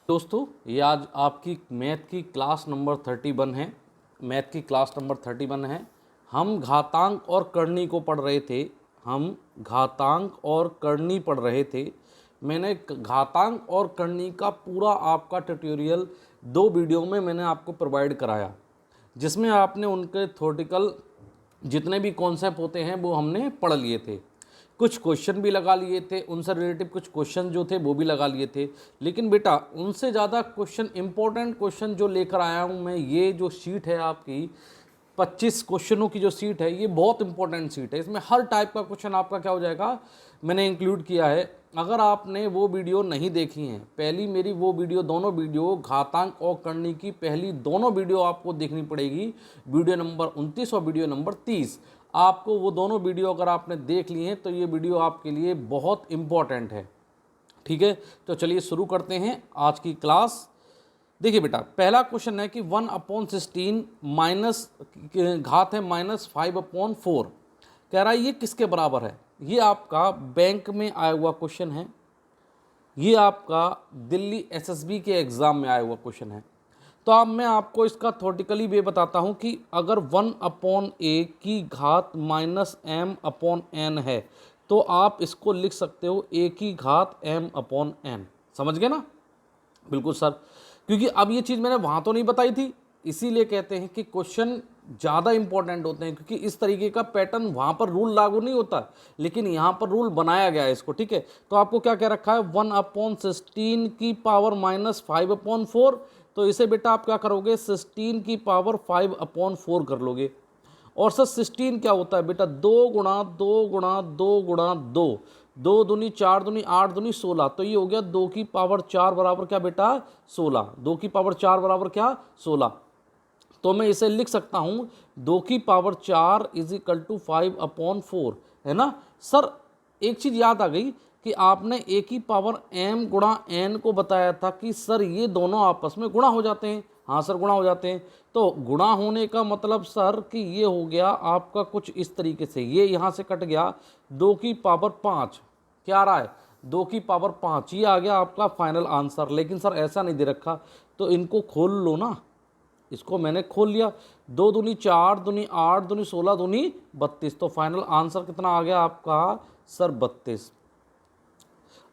दोस्तों, ये आज आपकी मैथ की क्लास नंबर 31 है। मैथ की क्लास नंबर 31 है। हम घातांक और करनी को पढ़ रहे थे। हम घातांक और करनी पढ़ रहे थे। मैंने घातांक और करनी का पूरा आपका ट्यूटोरियल 2 वीडियो में मैंने आपको प्रोवाइड कराया, जिसमें आपने उनके थ्योरेटिकल जितने भी कॉन्सेप्ट होते हैं वो हमने पढ़ लिए थे। कुछ क्वेश्चन भी लगा लिए थे, उनसे रिलेटिव कुछ क्वेश्चन जो थे वो भी लगा लिए थे। लेकिन बेटा उनसे ज़्यादा क्वेश्चन, इंपॉर्टेंट क्वेश्चन जो लेकर आया हूँ मैं, ये जो शीट है आपकी 25 क्वेश्चनों की जो सीट है, ये बहुत इंपॉर्टेंट सीट है। इसमें हर टाइप का क्वेश्चन आपका क्या हो जाएगा, मैंने इंक्लूड किया है। अगर आपने वो वीडियो नहीं देखी हैं, पहली मेरी वो वीडियो, दोनों वीडियो घातांक और करनी की पहली दोनों वीडियो आपको देखनी पड़ेगी, वीडियो नंबर 29 और वीडियो नंबर 30। आपको वो दोनों वीडियो अगर आपने देख ली हैं तो ये वीडियो आपके लिए बहुत इंपॉर्टेंट है। ठीक है, तो चलिए शुरू करते हैं आज की क्लास। देखिए बेटा, पहला क्वेश्चन है कि 1/16 माइनस घात है -5/4, कह रहा है ये किसके बराबर है। ये आपका बैंक में आया हुआ क्वेश्चन है, ये आपका दिल्ली एसएसबी के एग्ज़ाम में आया हुआ क्वेश्चन है। तो अब मैं आपको इसका थ्योरेटिकली वे बताता हूँ कि अगर 1/a की घात -m/n है तो आप इसको लिख सकते हो a की घात m/n। समझ गए ना? बिल्कुल सर, क्योंकि अब ये चीज़ मैंने वहाँ तो नहीं बताई थी, इसीलिए कहते हैं कि क्वेश्चन ज़्यादा इंपॉर्टेंट होते हैं, क्योंकि इस तरीके का पैटर्न वहाँ पर रूल लागू नहीं होता, लेकिन यहाँ पर रूल बनाया गया है इसको। ठीक है, तो आपको क्या क्या रखा है, 1/16 की पावर -5/4, तो इसे बेटा आप क्या करोगे, 16 की पावर 5/4 कर लोगे। और सर 16 क्या होता है बेटा, 2 गुणा 2 गुणा 2 गुणा 2, 2 दूनी 4 दूनी 8 दूनी 16, तो ये हो गया 2 की पावर 4 बराबर क्या बेटा, 16। 2 की पावर 4 बराबर क्या, 16। तो मैं इसे लिख सकता हूँ 2 की पावर 4 इज इक्वल टू 5/4, है ना। सर एक चीज़ याद आ गई कि आपने a की पावर m गुणा n को बताया था कि सर ये दोनों आपस में गुणा हो जाते हैं। हाँ सर, गुणा हो जाते हैं। तो गुणा होने का मतलब सर कि ये हो गया आपका कुछ इस तरीके से, ये यहाँ से कट गया, 2 की पावर 5 क्या आ रहा है, 2 की पावर 5, ये आ गया आपका फाइनल आंसर। लेकिन सर ऐसा नहीं दे रखा, तो इनको खोल लो ना। इसको मैंने खोल लिया, 2 दूनी 4 दूनी 8 दूनी 16 दूनी 32, तो फाइनल आंसर कितना आ गया आपका सर, 32।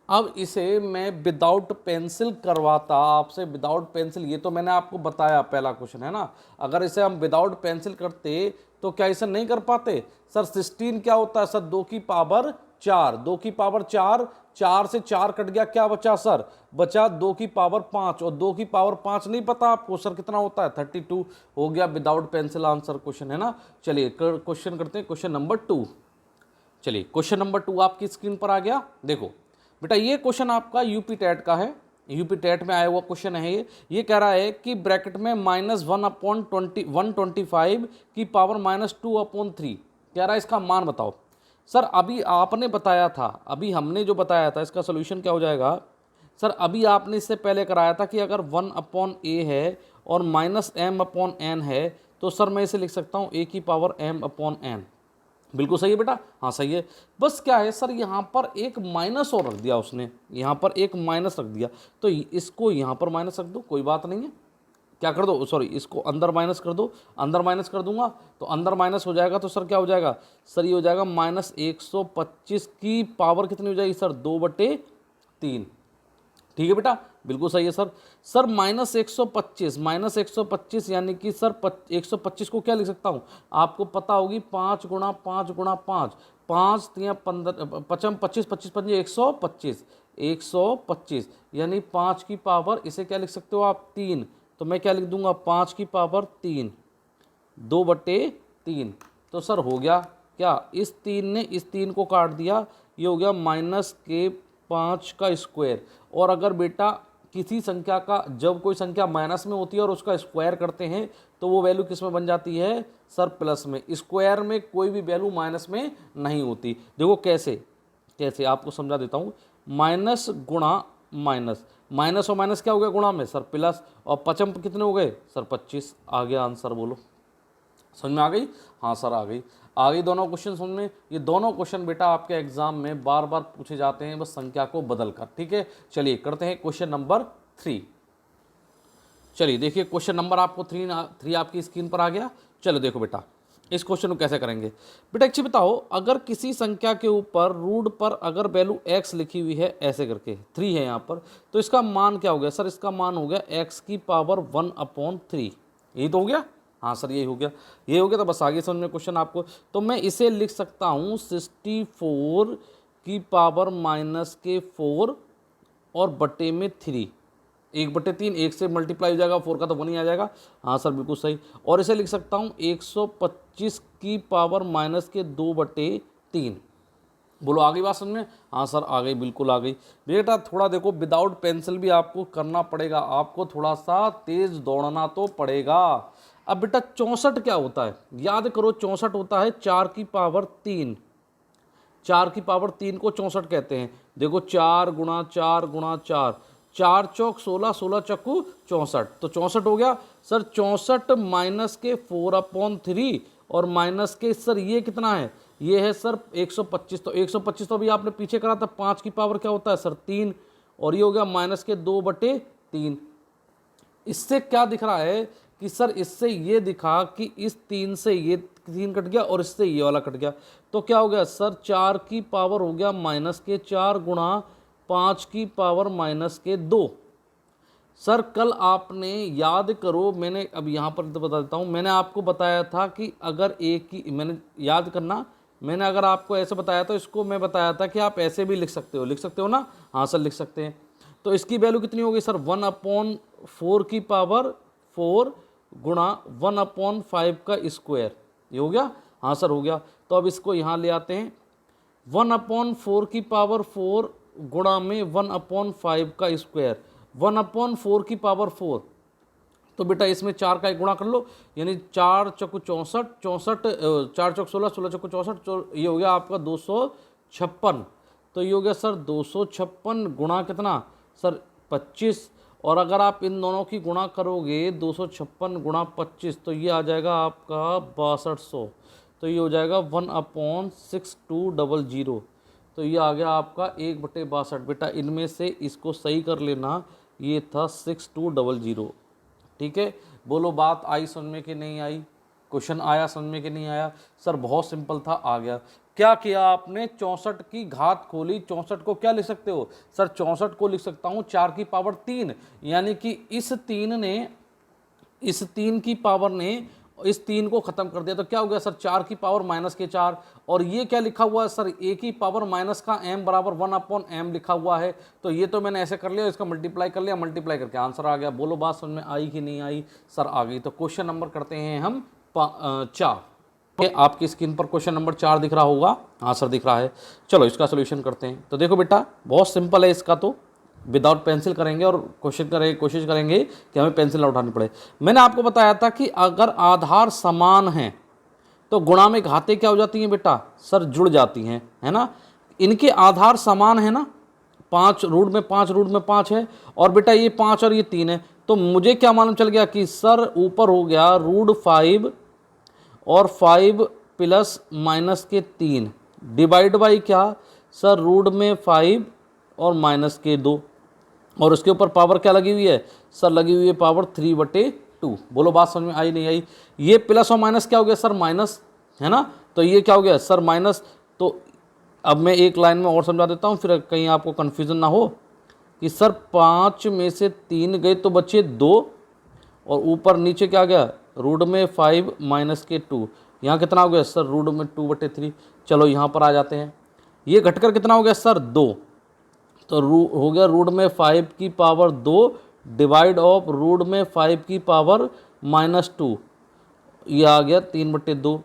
अब इसे मैं विदाउट पेंसिल करवाता आपसे, विदाउट पेंसिल, ये तो मैंने आपको बताया पहला क्वेश्चन है ना। अगर इसे हम विदाउट पेंसिल करते तो क्या इसे नहीं कर पाते। सर 16 क्या होता है सर, 2 की पावर 4, 2 की पावर 4, 4 से 4 कट गया, क्या बचा सर, बचा 2 की पावर 5, और 2 की पावर 5 नहीं पता आपको सर कितना होता है, 32 हो गया विदाउट पेंसिल आंसर क्वेश्चन, है ना। चलिए क्वेश्चन करते हैं, क्वेश्चन नंबर 2। चलिए क्वेश्चन नंबर 2 आपकी स्क्रीन पर आ गया। देखो बेटा, ये क्वेश्चन आपका यूपी टेट का है, यूपी टेट में आया हुआ क्वेश्चन है ये कह रहा है कि ब्रैकेट में -1/125 की पावर -2/3, कह रहा है इसका मान बताओ। सर अभी आपने बताया था, अभी हमने जो बताया था इसका सोल्यूशन क्या हो जाएगा। सर अभी आपने इससे पहले कराया था कि अगर 1/a है और -m/n है, तो सर मैं इसे लिख सकता हूँ a की पावर m/n। बिल्कुल सही है बेटा, हाँ सही है। बस क्या है सर, यहाँ पर एक माइनस और रख दिया उसने, यहाँ पर एक माइनस रख दिया, तो इसको यहाँ पर माइनस रख दो, कोई बात नहीं है। क्या कर दो, सॉरी, इसको अंदर माइनस कर दो, अंदर माइनस कर दूंगा तो अंदर माइनस हो जाएगा, तो सर क्या हो जाएगा सर, ये हो जाएगा -125 की पावर कितनी हो जाएगी सर, 2/3। ठीक है बेटा, बिल्कुल सही है सर। सर -125 यानी कि सर 125 को क्या लिख सकता हूँ, आपको पता होगी 5 गुणा 5 गुणा 5, 5 3 15 पचम 25 25 5 125, 125 यानी 5 की पावर, इसे क्या लिख सकते हो आप, 3। तो मैं क्या लिख दूंगा, 5 की पावर 3, 2/3। तो सर हो गया क्या, इस 3 ने इस 3 को काट दिया, ये हो गया -5 का स्क्वायर। और अगर बेटा किसी संख्या का, जब कोई संख्या माइनस में होती है और उसका स्क्वायर करते हैं तो वो वैल्यू किस में बन जाती है सर, प्लस में। स्क्वायर में कोई भी वैल्यू माइनस में नहीं होती। देखो कैसे, कैसे आपको समझा देता हूँ। माइनस गुणा माइनस, माइनस और माइनस क्या हो गया गुणा में सर, प्लस, और पचम कितने हो गए सर, 25। आ गया आंसर, बोलो समझ में आ गई, हाँ सर आ गई, आ गई दोनों क्वेश्चन समझ में। ये दोनों क्वेश्चन बेटा आपके एग्जाम में बार बार पूछे जाते हैं, बस संख्या को बदल कर। ठीक है, चलिए करते हैं क्वेश्चन नंबर 3। चलिए देखिए क्वेश्चन नंबर आपको थ्री आपकी स्क्रीन पर आ गया। चलो देखो बेटा इस क्वेश्चन को कैसे करेंगे। बेटा एक चीज बताओ, अगर किसी संख्या के ऊपर रूट पर अगर वैल्यू x लिखी हुई है ऐसे करके 3 है यहाँ पर, तो इसका मान क्या हो गया सर? इसका मान हो गया x की पावर 1/3। यही तो हो गया। हाँ सर यही हो गया, ये हो गया। तो बस आगे समझ में क्वेश्चन आपको, तो मैं इसे लिख सकता हूँ 64 की पावर -4 और बटे में 3, 1/3, 1 से मल्टीप्लाई हो जाएगा, 4 का तो 1 ही आ जाएगा। हाँ सर बिल्कुल सही। और इसे लिख सकता हूँ 125 की पावर -2/3। बोलो आ गई बात समझ में? हाँ सर आ गई, बिल्कुल आ गई। बेटा थोड़ा देखो विदाउट पेंसिल भी आपको करना पड़ेगा, आपको थोड़ा सा तेज दौड़ना तो पड़ेगा। अब बेटा 64 क्या होता है? याद करो 64 होता है 4 की पावर 3। 4 की पावर 3 को 64 कहते हैं। देखो 4 गुणा 4 गुणा 4, 4 चौक 16, 16 चक्कू 64, तो 64 हो गया सर। 64 माइनस के 4/3 और माइनस के सर ये कितना है? ये है सर 125। तो 125 तो अभी आपने पीछे करा था, 5 की पावर क्या होता है सर 3, और ये हो गया -2/3। इससे क्या दिख रहा है कि सर इससे ये दिखा कि इस 3 से ये 3 कट गया और इससे ये वाला कट गया, तो क्या हो गया सर 4 की पावर हो गया -4 गुणा 5 की पावर -2। सर कल आपने याद करो, मैंने अब यहाँ पर तो बता देता हूँ, मैंने आपको बताया था कि अगर एक की, मैंने याद करना, मैंने अगर आपको ऐसे बताया तो इसको मैं बताया था कि आप ऐसे भी लिख सकते हो ना? हाँ सर लिख सकते हैं। तो इसकी वैल्यू कितनी होगी सर? 1/4 की पावर 4 गुणा 1/5 का स्क्वायर। ये हो गया? हाँ सर हो गया। तो अब इसको यहाँ ले आते हैं, 1/4 की पावर 4 गुणा में 1/5 का स्क्वायर, 1/4 की पावर 4। तो बेटा इसमें 4 का एक गुणा कर लो, यानी 4 चौकू 64, 4 चौक 16, 16 चौकू 64, ये हो गया आपका 256। तो ये हो गया सर 256 गुणा कितना सर 25। और अगर आप इन दोनों की गुणा करोगे 256 गुणा 25, तो ये आ जाएगा आपका 6200। तो ये हो जाएगा 1/6200। तो ये आ गया आपका 1/62। बेटा इनमें से इसको सही कर लेना, ये था 6200। ठीक है, बोलो बात आई समझ में कि नहीं आई? क्वेश्चन आया समझ में कि नहीं आया? सर बहुत सिंपल था, आ गया। क्या किया आपने? 64 की घात खोली। 64 को क्या लिख सकते हो सर? 64 को लिख सकता हूँ 4 की पावर 3, यानी कि इस 3 की पावर ने इस 3 को खत्म कर दिया। तो क्या हो गया सर? 4 की पावर -4। और ये क्या लिखा हुआ है सर? a की पावर माइनस का m बराबर 1/m लिखा हुआ है। तो ये तो मैंने ऐसे कर लिया, इसका मल्टीप्लाई कर लिया, मल्टीप्लाई करके आंसर आ गया। बोलो बात समझ में आई कि नहीं आई? सर आ गई। तो क्वेश्चन नंबर करते हैं हम 4। आपकी स्क्रीन पर क्वेश्चन नंबर 4 दिख रहा होगा। हाँ सर दिख रहा है। चलो इसका सोल्यूशन करते हैं। तो देखो बेटा बहुत सिंपल है इसका, तो विदाउट पेंसिल करेंगे और कोशिश करेंगे कि हमें पेंसिल ना उठानी पड़े। मैंने आपको बताया था कि अगर आधार समान हैं तो गुणा में घातें क्या हो जाती हैं बेटा? सर जुड़ जाती हैं, है ना? इनके आधार समान है ना, 5 रूट में 5 है, और बेटा ये 5 और ये 3 है। तो मुझे क्या मालूम चल गया कि सर ऊपर हो गया √5 और 5 प्लस माइनस के 3 डिवाइड बाई क्या सर? रूट में 5 और माइनस के 2, और उसके ऊपर पावर क्या लगी हुई है सर? लगी हुई है पावर 3/2। बोलो बात समझ में आई नहीं आई? ये प्लस और माइनस क्या हो गया सर? माइनस, है ना? तो ये क्या हो गया सर? माइनस। तो अब मैं एक लाइन में और समझा देता हूँ, फिर कहीं आपको कन्फ्यूज़न ना हो कि सर 5 में से 3 गए तो बचे 2, और ऊपर नीचे क्या गया? रूट में 5 माइनस के 2। यहाँ कितना हो गया सर? रूट में 2/3। चलो यहाँ पर आ जाते हैं, ये घटकर कितना हो गया सर? 2। तो हो गया रूट में 5 की पावर 2 डिवाइड ऑफ रूट में 5 की पावर -2, ये आ गया 3/2,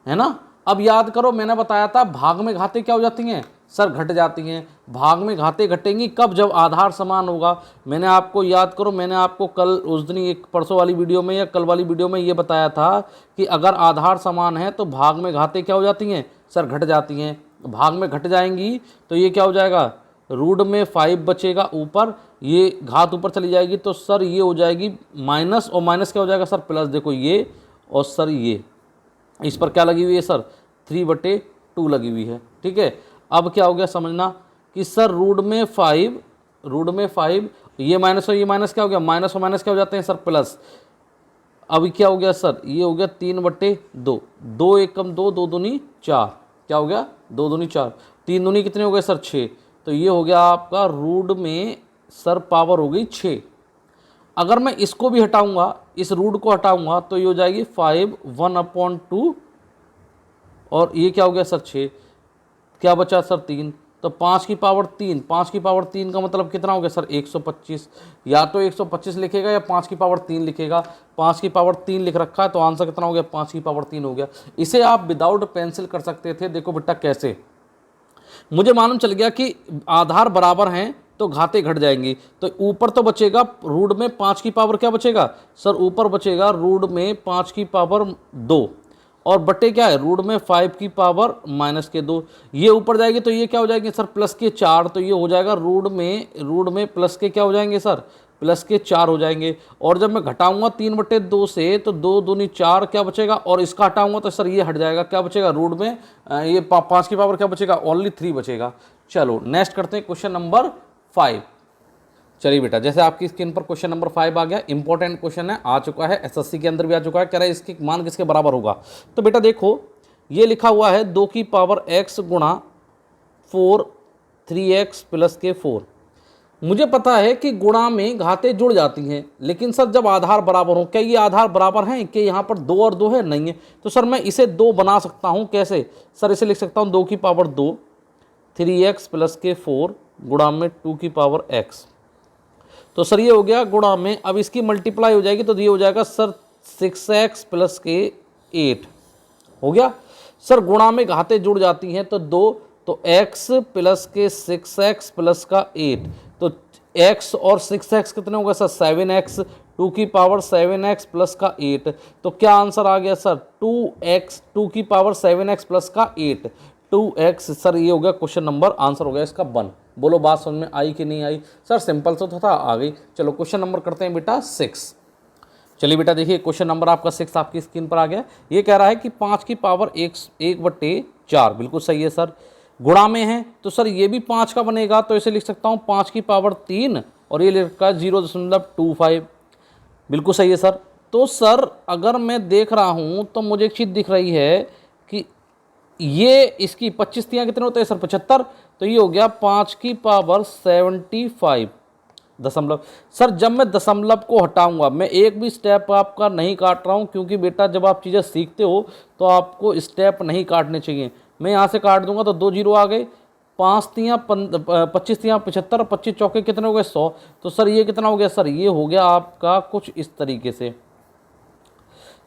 है ना? अब याद करो मैंने बताया था भाग में घातें क्या हो जाती हैं सर? घट जाती हैं। भाग में घातें घटेंगी कब? जब आधार समान होगा। मैंने आपको याद करो, मैंने आपको कल उस दिन एक परसों वाली वीडियो में या कल वाली वीडियो में ये बताया था कि अगर आधार समान है तो भाग में घातें क्या हो जाती हैं सर? घट जाती हैं। भाग में घट जाएंगी तो ये क्या हो जाएगा? रूट में 5 बचेगा ऊपर, ये घात ऊपर चली जाएगी, तो सर ये हो जाएगी माइनस, और माइनस क्या हो जाएगा सर? प्लस। देखो ये और सर ये, इस पर क्या लगी हुई है सर? 3/2 लगी हुई है। ठीक है, अब क्या हो गया समझना कि सर रूट में 5 ये माइनस और ये माइनस क्या हो गया, माइनस और माइनस क्या हो जाते हैं सर, प्लस। अभी क्या हो गया सर, ये हो गया 3/2, 2 एक कम 2, 2 दूनी 4, क्या हो गया 2 दूनी 4, 3 दूनी कितने हो गए सर 6, तो ये हो गया आपका रूट में सर पावर हो गई 6। अगर मैं इसको भी हटाऊंगा, इस रूट को हटाऊंगा तो ये हो जाएगी 5 1/2 और ये क्या हो गया सर 6, क्या बचा सर 3, तो 5 की पावर 3, 5 की पावर 3 का मतलब कितना हो गया सर 125। या तो 125 लिखेगा या 5 की पावर 3 लिखेगा, 5 की पावर 3 लिख रखा है तो आंसर कितना हो गया 5 की पावर 3 हो गया। इसे आप विदाउट पेंसिल कर सकते थे। देखो बेटा कैसे, मुझे मालूम चल गया कि आधार बराबर हैं तो घाते घट जाएंगी, तो ऊपर तो बचेगा रूट में 5 की पावर क्या बचेगा सर, ऊपर बचेगा रूट में 5 की पावर 2 और बटे क्या है रूट में 5 की पावर -2, ये ऊपर जाएगी तो ये क्या हो जाएंगे सर प्लस के 4, तो ये हो जाएगा रूट में प्लस के क्या हो जाएंगे सर, प्लस के 4 हो जाएंगे। और जब मैं घटाऊंगा 3/2 से तो 2 दूनी 4 क्या बचेगा, और इसका हटाऊंगा तो सर ये हट जाएगा, क्या बचेगा रूट में ये 5 की पावर क्या बचेगा, ओनली 3 बचेगा। चलो नेक्स्ट करते हैं क्वेश्चन नंबर 5। चलिए बेटा, जैसे आपकी स्क्रीन पर क्वेश्चन नंबर 5 आ गया, इंपॉर्टेंट क्वेश्चन है, आ चुका है, एसएससी के अंदर भी आ चुका है, कह रहा है इसके मान किसके बराबर होगा। तो बेटा देखो ये लिखा हुआ है 2 की पावर x गुणा 4 3x प्लस के 4। मुझे पता है कि गुणा में घातें जुड़ जाती हैं, लेकिन सर जब आधार बराबर हो, क्या ये आधार बराबर हैं कि यहाँ पर 2 और 2 है, नहीं है, तो सर मैं इसे 2 बना सकता हूँ। कैसे सर, इसे लिख सकता हूँ 2 की पावर 2 3x प्लस के 4 गुणा में 2 की पावर x, तो सर ये हो गया गुणा में, अब इसकी मल्टीप्लाई हो जाएगी तो ये हो जाएगा सर 6x प्लस के 8 हो गया। सर गुणा में घातें जुड़ जाती हैं तो 2, तो x प्लस के 6x प्लस का 8, तो x और 6x कितने हो गए सर 7x, 2 की पावर 7x प्लस का 8, तो क्या आंसर आ गया सर 2x, 2 की पावर 7x प्लस का 8, 2x। सर ये हो गया क्वेश्चन नंबर, आंसर हो गया इसका 1। बोलो बात समझ में आई कि नहीं आई सर, सिंपल सा तो था, आ गई। चलो क्वेश्चन नंबर करते हैं बेटा 6। चलिए बेटा देखिए क्वेश्चन नंबर आपका 6 आपकी स्क्रीन पर आ गया। ये कह रहा है कि 5 की पावर 1/4, बिल्कुल सही है सर, गुणा में है तो सर ये भी 5 का बनेगा, तो इसे लिख सकता हूँ 5 की पावर 3 और ये लिखा 0.25, बिल्कुल सही है सर। तो सर अगर मैं देख रहा हूँ तो मुझे एक चीज़ दिख रही है कि ये इसकी 25 कितने होते हैं सर 75, तो ये हो गया 5 की पावर 75 दशमलव। सर जब मैं दशमलव को हटाऊंगा, मैं एक भी स्टेप आपका नहीं काट रहा हूँ, क्योंकि बेटा जब आप चीज़ें सीखते हो तो आपको स्टेप नहीं काटने चाहिए। मैं यहाँ से काट दूंगा तो 2 जीरो आ गए, 5 तियाँ 25 तियाँ 75, 25 चौके कितने हो गए 100, तो सर ये कितना हो गया सर, ये हो गया आपका कुछ इस तरीके से।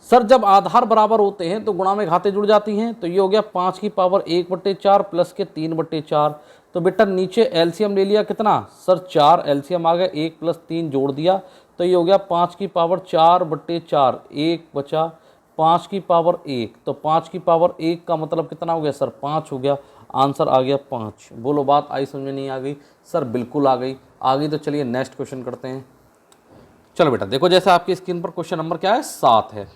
सर जब आधार बराबर होते हैं तो गुणा में घातें जुड़ जाती हैं, तो ये हो गया 5 की पावर 1/4 प्लस के 3/4, तो बेटा नीचे एलसीएम ले लिया कितना सर 4, एलसीएम आ गया 1 + 3 जोड़ दिया, तो ये हो गया 5 की पावर 4/4, 1 बचा 5 की पावर 1, तो 5 की पावर 1 का मतलब कितना हो गया सर 5 हो गया, आंसर आ गया 5। बोलो बात आई समझ में नहीं आ गई सर, बिल्कुल आ गई, तो चलिए नेक्स्ट क्वेश्चन करते हैं। चलो बेटा देखो, जैसे आपकी स्क्रीन पर क्वेश्चन नंबर क्या है 7 है।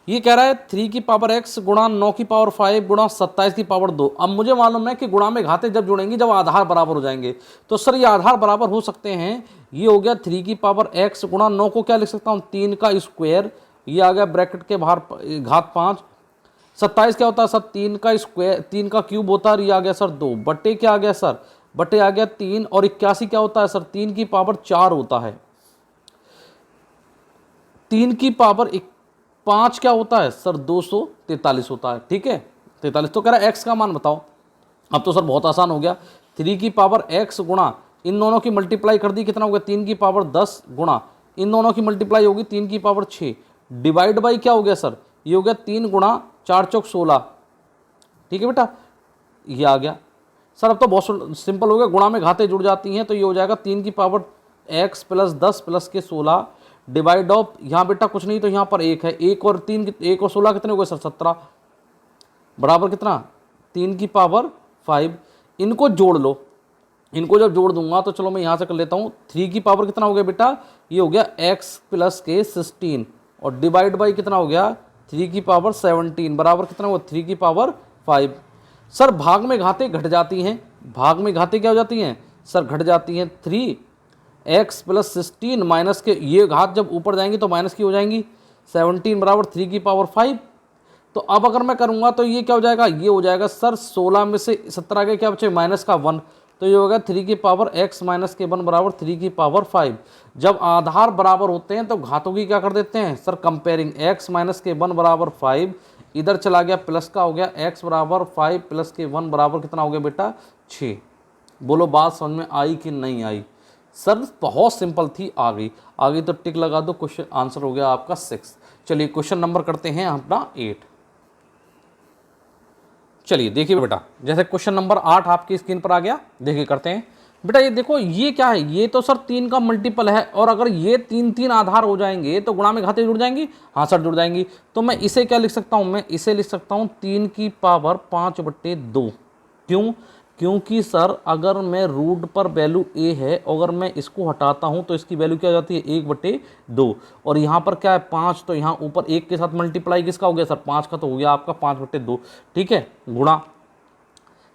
ये कह रहा है 3 की पावर x गुणा 9 की पावर 5 गुणा 27 की पावर 2। अब मुझे मालूम है कि गुणा में घाते जब जुड़ेंगी जब आधार बराबर हो जाएंगे, तो सर ये आधार बराबर हो सकते हैं। ये हो गया 3 की पावर x गुणा 9 को क्या लिख सकता हूँ 3 का स्क्वायर, ये आ गया ब्रैकेट के बाहर घात 5, 27 क्या होता है सर 3 का स्क्वायर, 3 का क्यूब होता है, ये आ गया सर 2 बटे क्या आ गया सर, बटे आ गया 3, और 81 क्या होता है सर 3 की पावर 4 होता है, 3 की पावर 5 क्या होता है सर 243 होता है, ठीक है 43। तो कह रहा है x का मान बताओ। अब तो सर बहुत आसान हो गया, 3 की पावर x गुणा इन दोनों की मल्टीप्लाई कर दी, कितना हो गया 3 की पावर 10 गुणा इन दोनों की मल्टीप्लाई होगी 3 की पावर 6 डिवाइड बाई क्या हो गया सर, ये हो गया 3 गुणा 4 चौक 16, ठीक है बेटा ये आ गया। सर अब तो बहुत सिंपल हो गया, गुणा में घातें जुड़ जाती हैं, तो ये हो जाएगा 3 की पावर x + 10 प्लस के 16 डिवाइड ऑफ, यहाँ बेटा कुछ नहीं तो यहाँ पर 1 है, 1 और 3 1 और 16 कितने हो गए सर 17 बराबर कितना 3 की पावर 5। इनको जोड़ लो, इनको जब जोड़ दूंगा तो चलो मैं यहाँ से कर लेता हूँ, 3 की पावर कितना हो गया बेटा, ये हो गया x + के 16 और डिवाइड बाई कितना हो गया 3 की पावर 17 बराबर कितना हुआ 3 की पावर 5। सर भाग में घातें घट जाती हैं, भाग में घातें क्या हो जाती हैं सर घट जाती हैं 3, x प्लस 16 माइनस के ये घात जब ऊपर जाएंगी तो माइनस की हो जाएंगी, 17 बराबर 3 की पावर 5। तो अब अगर मैं करूँगा तो ये क्या हो जाएगा, ये हो जाएगा सर 16 में से 17 के क्या बचे, माइनस का 1, तो ये होगा 3 की पावर x माइनस के 1 बराबर 3 की पावर 5। जब आधार बराबर होते हैं तो घातों की क्या कर देते हैं सर, कंपेयरिंग, x माइनस के 1 बराबर 5 इधर चला गया प्लस का हो गया, x बराबर 5 प्लस के 1 बराबर कितना हो गया बेटा 6। बोलो बात समझ में आई कि नहीं आई? सर बहुत सिंपल थी, आ गई आगे तो टिक लगा दो, क्वेश्चन आंसर हो गया आपका 6। चलिए क्वेश्चन नंबर करते हैं अपना 8। चलिए देखिए बेटा, जैसे क्वेश्चन नंबर 8 आपकी स्क्रीन पर आ गया, देखिए करते हैं बेटा। ये देखो ये क्या है, ये तो सर 3 का मल्टीपल है, और अगर ये 3 आधार हो जाएंगे तो गुणा में घातें जुड़ जाएंगी, हाँ सर जुड़ जाएंगी। तो मैं इसे क्या लिख सकता हूँ, मैं इसे लिख सकता हूँ 3 की पावर 5/2। क्यों? क्योंकि सर अगर मैं रूट पर वैल्यू a है, अगर मैं इसको हटाता हूँ तो इसकी वैल्यू क्या हो जाती है 1/2, और यहाँ पर क्या है 5, तो यहाँ ऊपर 1 के साथ मल्टीप्लाई किसका हो गया सर, 5 का, तो हो गया आपका 5/2। ठीक है, गुणा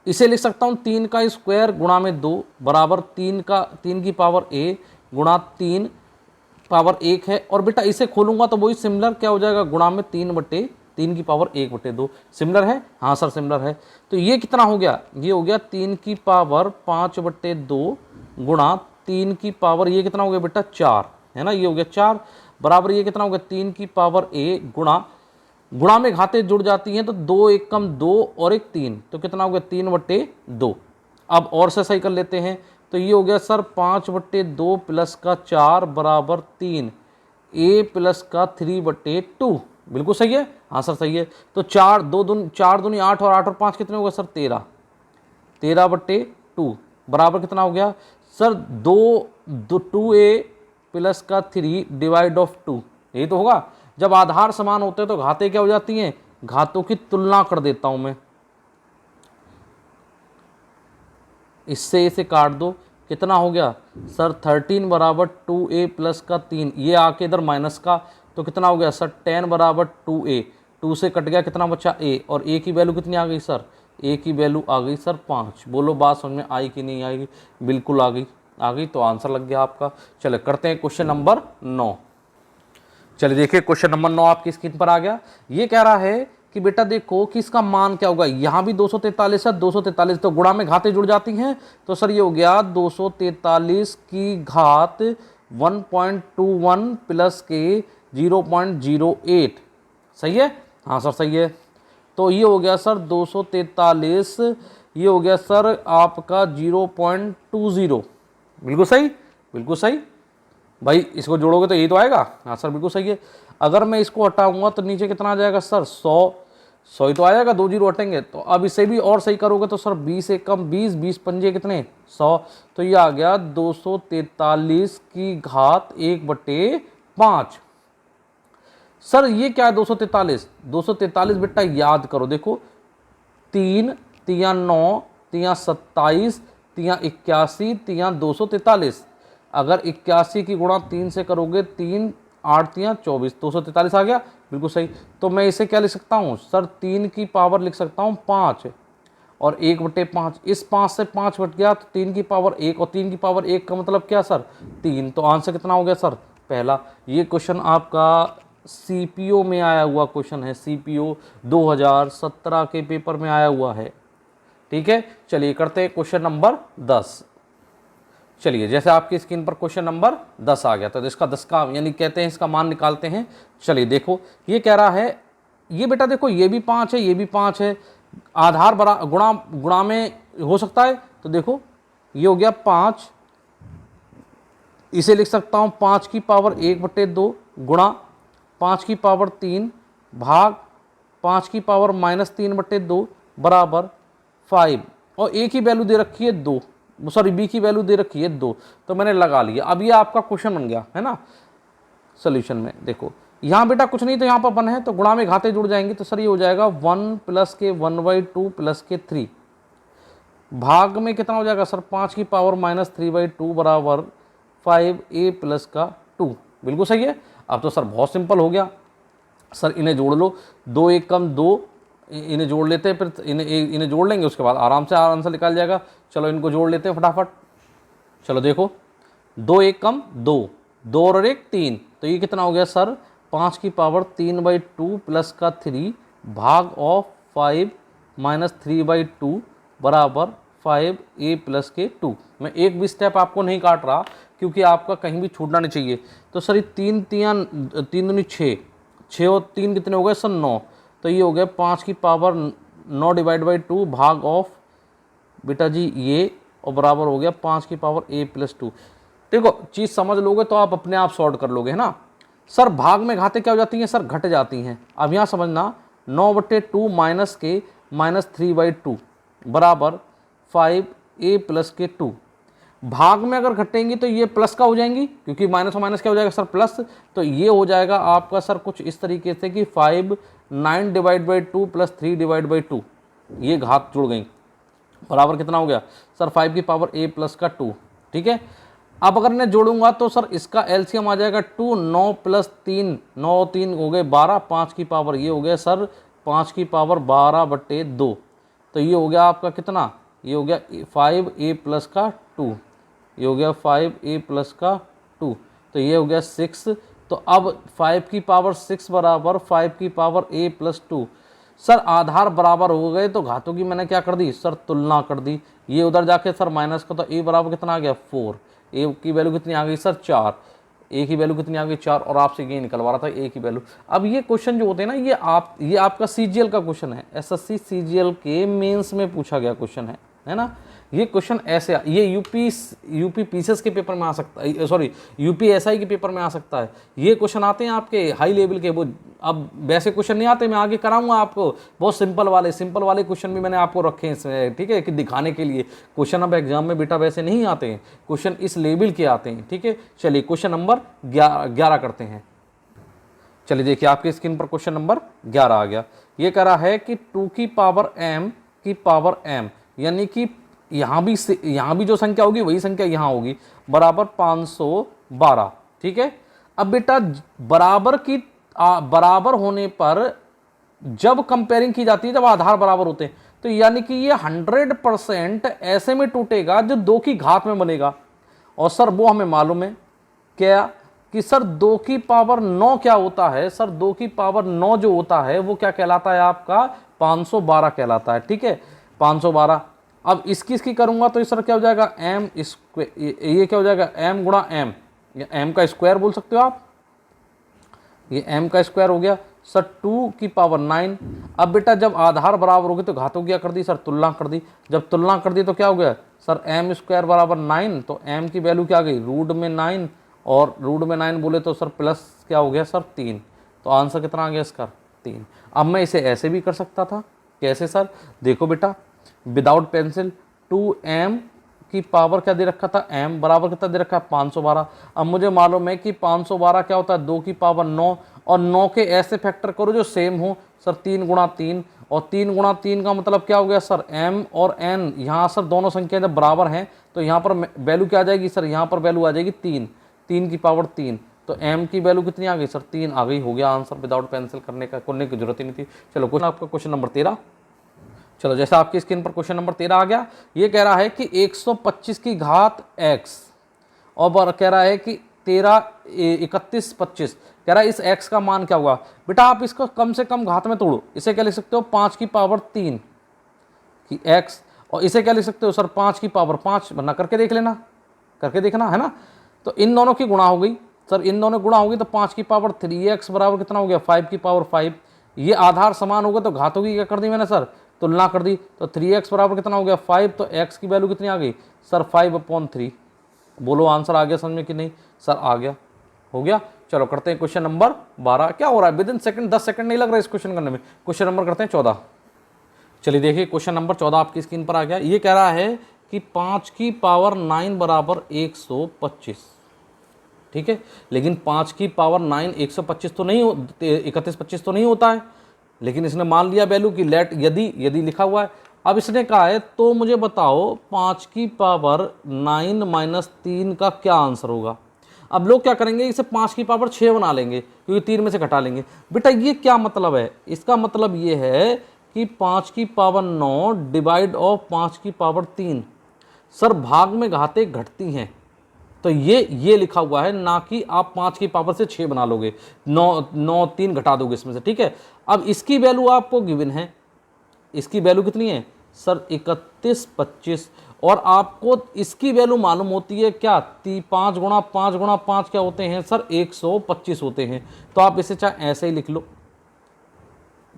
इसे लिख सकता हूँ 3 का स्क्वायर गुणा में 2 बराबर 3 की पावर a गुणा 3 पावर 1 है, और बेटा इसे खोलूंगा तो वही सिमिलर क्या हो जाएगा, गुणा में 3 की पावर 1/2। सिमिलर है, हाँ सर सिमिलर है। तो ये कितना हो गया, ये हो गया 3 की पावर 5/2 गुणा 3 की पावर, ये कितना हो गया बेटा 4, है ना, ये हो गया 4 बराबर ये कितना हो गया 3 की पावर a गुणा में घातें जुड़ जाती हैं तो 2 1 कम 2 और 1 3, तो कितना हो गया 3/2। अब और से सही कर लेते हैं, तो ये हो गया सर 5/2 प्लस का 4 बराबर 3, a प्लस का 3/2। बिल्कुल सही है, हाँ सर सही है। तो 4 दूनी 8 और 8 और 5 कितने हो गए सर 13, 13/2 बराबर कितना हो गया सर 2a प्लस का 3 डिवाइड ऑफ 2, यही तो होगा। जब आधार समान होते हैं तो घातें क्या हो जाती हैं, घातों की तुलना कर देता हूं मैं, इससे इसे काट दो, कितना हो गया सर 13 बराबर 2a प्लस का 3, ये आके इधर माइनस का, तो कितना हो गया सर 10 बराबर 2a, 2 से कट गया कितना बचा a, और a की वैल्यू कितनी आ गई सर, a की वैल्यू आ गई सर 5। बोलो बात समझ में आई कि नहीं आएगी? बिल्कुल आ गई, तो आंसर लग गया आपका। चलो करते हैं क्वेश्चन नंबर 9। चलिए देखिए क्वेश्चन नंबर 9 आपकी स्क्रीन पर आ गया। ये कह रहा है कि बेटा देखो कि इसका मान क्या होगा, यहाँ भी 243 है, 243 तो गुणा में घातें जुड़ जाती हैं, तो सर ये हो गया 243 की घात 1.21 प्लस के 0.08। सही है, हाँ सर सही है। तो ये हो गया सर 243, ये हो गया सर आपका 0.20। बिल्कुल सही, बिल्कुल सही भाई, इसको जोड़ोगे तो यही तो आएगा, हाँ सर बिल्कुल सही है। अगर मैं इसको हटाऊंगा तो नीचे कितना आ जाएगा सर 100 ही तो आ जाएगा, 2 जीरो हटेंगे। तो अब इसे भी और सही करोगे तो सर 20 एक कम 20, 20 पंजे कितने 100, तो ये आ गया 243 की घात 1/5। सर ये क्या है 243 बेटा याद करो, देखो 3 तिया 9 तिया 27 तिया 81 तिया 243। अगर 81 की गुणा 3 से करोगे 3 8 तिया 24, 243 आ गया, बिल्कुल सही। तो मैं इसे क्या लिख सकता हूँ सर 3 की पावर लिख सकता हूँ 5 और 1/5, इस 5 से 5 बट गया तो 3 की पावर 1, और 3 की पावर 1 का मतलब क्या सर 3। तो आंसर कितना हो गया सर पहला। ये क्वेश्चन आपका CPO में आया हुआ क्वेश्चन है, CPO 2017 के पेपर में आया हुआ है। ठीक है, चलिए करते हैं क्वेश्चन नंबर 10। चलिए जैसे आपकी स्क्रीन पर क्वेश्चन नंबर 10 आ गया, तो इसका 10 का यानी कहते हैं इसका मान निकालते हैं। चलिए देखो ये कह रहा है, ये बेटा देखो ये भी 5 है, ये भी 5 है, आधार बरा गुणा में हो सकता है। तो देखो ये हो गया 5, इसे लिख सकता हूँ 5 की पावर 1/2 गुणा 5 की पावर 3 भाग 5 की पावर -3/2 बराबर 5, और a की वैल्यू दे रखी है 2, सॉरी b की वैल्यू दे रखी है 2, तो मैंने लगा लिया। अब ये आपका क्वेश्चन बन गया है ना। सोल्यूशन में देखो यहाँ बेटा कुछ नहीं तो यहाँ पर 1 है, तो गुणा में घातें जुड़ जाएंगी, तो सर ये हो जाएगा 1 प्लस के 1/2 प्लस के 3 भाग में कितना हो जाएगा सर 5 की पावर -3/2 बराबर 5a प्लस का 2। बिल्कुल सही है। अब तो सर बहुत सिंपल हो गया, सर इन्हें जोड़ लो, 2 1 कम 2, इन्हें जोड़ लेते हैं, फिर इन्हें जोड़ लेंगे, उसके बाद आराम से आंसर निकाल जाएगा। चलो इनको जोड़ लेते हैं फटाफट। चलो देखो 2 1 कम 2, 2 और 1 3, तो ये कितना हो गया सर 5 की पावर 3/2 प्लस का 3 भाग ऑफ 5 माइनस 3/2 बराबर 5a प्लस के 2। मैं एक भी स्टेप आपको नहीं काट रहा क्योंकि आपका कहीं भी छूटना नहीं चाहिए। तो सर ये 3 दूनी 6, 6 और 3 कितने हो गए सर 9, तो ये हो गया 5 की पावर 9 डिवाइड बाई 2 भाग ऑफ बेटा जी ये, और बराबर हो गया 5 की पावर a प्लस 2। देखो चीज़ समझ लोगे तो आप अपने आप सॉल्व कर लोगे, है ना। सर भाग में घाते क्या हो जाती हैं सर, घट जाती हैं। अब यहाँ समझना 9/2 माइनस के माइनस 3/2 बराबर 5a प्लस के 2। भाग में अगर घटेंगी तो ये प्लस का हो जाएंगी, क्योंकि माइनस और माइनस क्या हो जाएगा सर प्लस, तो ये हो जाएगा आपका सर कुछ इस तरीके से कि 5 9 divide by 2 plus 3 divide by 2, ये घात जुड़ गई, बराबर कितना हो गया सर 5 की पावर a प्लस का 2। ठीक है, अब अगर मैं जोड़ूंगा तो सर इसका एलसीएम आ जाएगा 2, 9 प्लस 3, 9 3 हो गए 12, 5 की पावर ये हो गया सर 5 की पावर 12/2, तो ये हो गया आपका कितना, ये हो गया 5a प्लस का 2, ये हो गया 5a प्लस का 2, तो ये हो गया 6। तो अब 5 की पावर 6 बराबर 5 की पावर a प्लस 2। सर आधार बराबर हो गए तो घातों की मैंने क्या कर दी सर तुलना कर दी, ये उधर जाके सर माइनस का, तो a बराबर कितना आ गया 4, a की वैल्यू कितनी आ गई सर 4, a की वैल्यू कितनी आ गई 4, और आपसे ये निकलवा रहा था a की वैल्यू। अब ये क्वेश्चन जो होते हैं ना ये आपका सीजीएल का क्वेश्चन है, एसएससी सीजीएल के मेंस में पूछा गया क्वेश्चन है ना। ये क्वेश्चन ऐसे ये यूपी पीसीएस के पेपर में आ सकता है, सॉरी यूपी एसआई के पेपर में आ सकता है। ये क्वेश्चन आते हैं आपके हाई लेवल के, वो अब वैसे क्वेश्चन नहीं आते, मैं आगे कराऊंगा आपको बहुत सिंपल वाले क्वेश्चन भी मैंने आपको रखे हैं इसमें, ठीक है, कि दिखाने के लिए। क्वेश्चन अब एग्जाम में बेटा वैसे नहीं आते हैं, क्वेश्चन इस लेवल के आते हैं। ठीक है, चलिए क्वेश्चन नंबर 11 करते हैं। चलिए देखिए आपकी स्क्रीन पर क्वेश्चन नंबर 11 आ गया। ये कह रहा है कि 2 की पावर m की पावर m, यानी कि यहाँ भी जो संख्या होगी वही संख्या यहाँ होगी, बराबर 512। ठीक है, अब बेटा बराबर होने पर जब कंपेयरिंग की जाती है, जब आधार बराबर होते हैं, तो यानी कि ये 100% ऐसे में टूटेगा जो 2 की घात में बनेगा। और सर वो हमें मालूम है क्या कि सर 2 की पावर 9 क्या होता है, सर 2 की पावर 9 जो होता है वो क्या कहलाता है आपका 512 कहलाता है। ठीक है, 512। अब इसकी करूंगा तो इस सर क्या हो जाएगा m स्क्वायर, ये क्या हो जाएगा m गुणा m, या m का स्क्वायर बोल सकते हो आप, ये m का स्क्वायर हो गया सर 2 की पावर 9। अब बेटा जब आधार बराबर हो गए तो घातों क्या कर दी सर तुलना कर दी, जब तुलना कर दी तो क्या हो गया सर m स्क्वायर बराबर 9, तो m की वैल्यू क्या आ गई रूट में 9, और रूट में 9 बोले तो सर प्लस क्या हो गया सर 3, तो आंसर कितना आ गया इसका 3। अब मैं इसे ऐसे भी कर सकता था, कैसे सर, देखो बेटा विदाउट पेंसिल 2m की पावर क्या दे रखा था m बराबर कितना दे रखा है 512। अब मुझे मालूम है कि 512 क्या होता है 2 की पावर 9, और 9 के ऐसे फैक्टर करो जो सेम हो सर 3 गुणा 3, और 3 गुणा 3 का मतलब क्या हो गया सर m और n, यहाँ सर दोनों संख्या जब बराबर हैं तो यहाँ पर वैल्यू क्या आ जाएगी सर, यहाँ पर वैल्यू आ जाएगी 3, 3 की पावर 3, तो m की वैल्यू कितनी आ गई सर 3 आ गई, हो गया आंसर, विदाउट पेंसिल करने की जरूरत ही नहीं थी। चलो क्वेश्चन आपका क्वेश्चन नंबर 13। चलो जैसे आपकी स्क्रीन पर क्वेश्चन नंबर 13 आ गया। ये कह रहा है कि 125 की घात x, और कह रहा है कि 13 31 25, कह रहा है इस x का मान क्या होगा। बेटा आप इसको कम से कम घात में तोड़ो, इसे क्या लिख सकते हो 5 की पावर 3 की x, और इसे क्या लिख सकते हो सर 5 की पावर 5, वरना करके देख लेना, करके देखना है ना। तो इन दोनों की गुणा हो गई सर, इन दोनों गुणा होगी तो 5 की पावर 3x बराबर कितना हो गया 5 की पावर 5। ये आधार समान होगा तो घातों की क्या कर दी मैंने सर तुलना कर दी, तो 3x बराबर कितना हो गया 5, तो x की वैल्यू कितनी आ गई सर 5/3। बोलो आंसर आ गया समझ में कि नहीं सर, आ गया, हो गया। चलो करते हैं क्वेश्चन नंबर 12। क्या हो रहा है विद इन सेकंड, 10 सेकंड नहीं लग रहा है इस क्वेश्चन करने में। क्वेश्चन नंबर करते हैं 14। चलिए देखिए क्वेश्चन नंबर 14 आपकी स्क्रीन पर आ गया। ये कह रहा है कि 5 की पावर 9 बराबर 125। ठीक है, लेकिन 5 की पावर 9 125 तो नहीं, 31-25 तो नहीं होता है, लेकिन इसने मान लिया वैल्यू की लेट यदि लिखा हुआ है। अब इसने कहा है तो मुझे बताओ 5 की पावर 9 माइनस 3 का क्या आंसर होगा। अब लोग क्या करेंगे, इसे 5 की पावर 6 बना लेंगे क्योंकि 3 में से घटा लेंगे। बेटा ये क्या मतलब है, इसका मतलब ये है कि 5 की पावर 9 डिवाइड ऑफ 5 की पावर 3। सर भाग में घाते घटती हैं, तो ये लिखा हुआ है, ना कि आप 5 की पावर से 6 बना लोगे, 9 3 घटा दोगे इसमें से, ठीक है। अब इसकी वैल्यू आपको गिवन है, इसकी वैल्यू कितनी है सर 31 25, और आपको इसकी वैल्यू मालूम होती है क्या, 5 गुणा 5 गुणा 5 क्या होते हैं सर 125 होते हैं। तो आप इसे चाहे ऐसे ही लिख लो,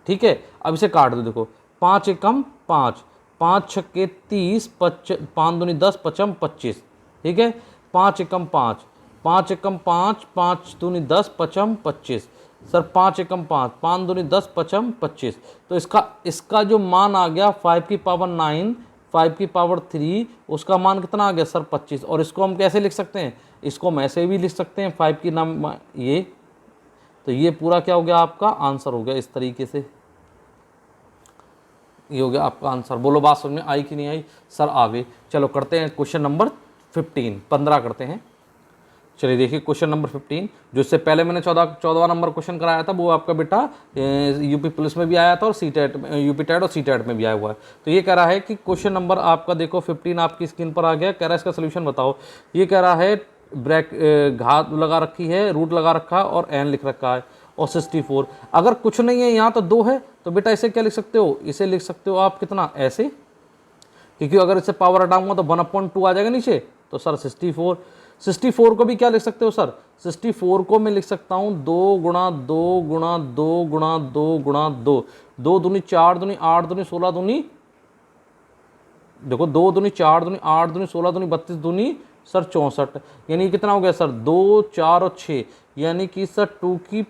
ठीक है। अब इसे काट दो, देखो 5 एकम 5, 5 छक्के 30, 5 दूनी 10, 5 25, ठीक है। 5 एकम 5, 5 एकम 5, 5 दूनी 10, 5 25, सर 5 एकम 5, 5 दूनी 10, 5 25। तो इसका जो मान आ गया 5 की पावर 9, 5 की पावर 3, उसका मान कितना आ गया सर 25। और इसको हम कैसे लिख सकते हैं, इसको हम ऐसे भी लिख सकते हैं 5 की नाम ये, तो ये पूरा क्या हो गया आपका आंसर हो गया इस तरीके से, ये हो गया आपका आंसर। बोलो बात समझ में आई कि नहीं आई सर? आ गई। चलो करते हैं क्वेश्चन नंबर 15 करते हैं। चलिए देखिए क्वेश्चन नंबर 15, जो इससे पहले मैंने 14वां नंबर क्वेश्चन कराया था, वो आपका बेटा यूपी पुलिस में भी आया था और सीटेट, यूपी टेट और सीटेट में भी आया हुआ है। तो ये कह रहा है कि क्वेश्चन नंबर आपका देखो 15 आपकी स्क्रीन पर आ गया। कह रहा है इसका सोल्यूशन बताओ। ये कह रहा है घात लगा रखी है, रूट लगा रखा है और एन लिख रखा है और 64। अगर कुछ नहीं है यहाँ तो 2 है, तो बेटा इसे क्या लिख सकते हो, इसे लिख सकते हो आप कितना ऐसे, क्योंकि अगर इसे पावर हटाऊंगा तो 1/2 आ जाएगा नीचे, तो सर 64। 64 को भी क्या लिख सकते हो सर, 64 को मैं लिख सकता हूँ 2 गुणा 2 गुणा 2 गुणा 2 गुणा 2, 2 दूनी 4 दूनी 8 दूनी 16 दूनी, देखो 2 दूनी 4 दूनी 8 दूनी 16 दूनी 32 दूनी सर 64, यानी कितना हो गया सर 2 4 और 6, यानी कि सर 2 की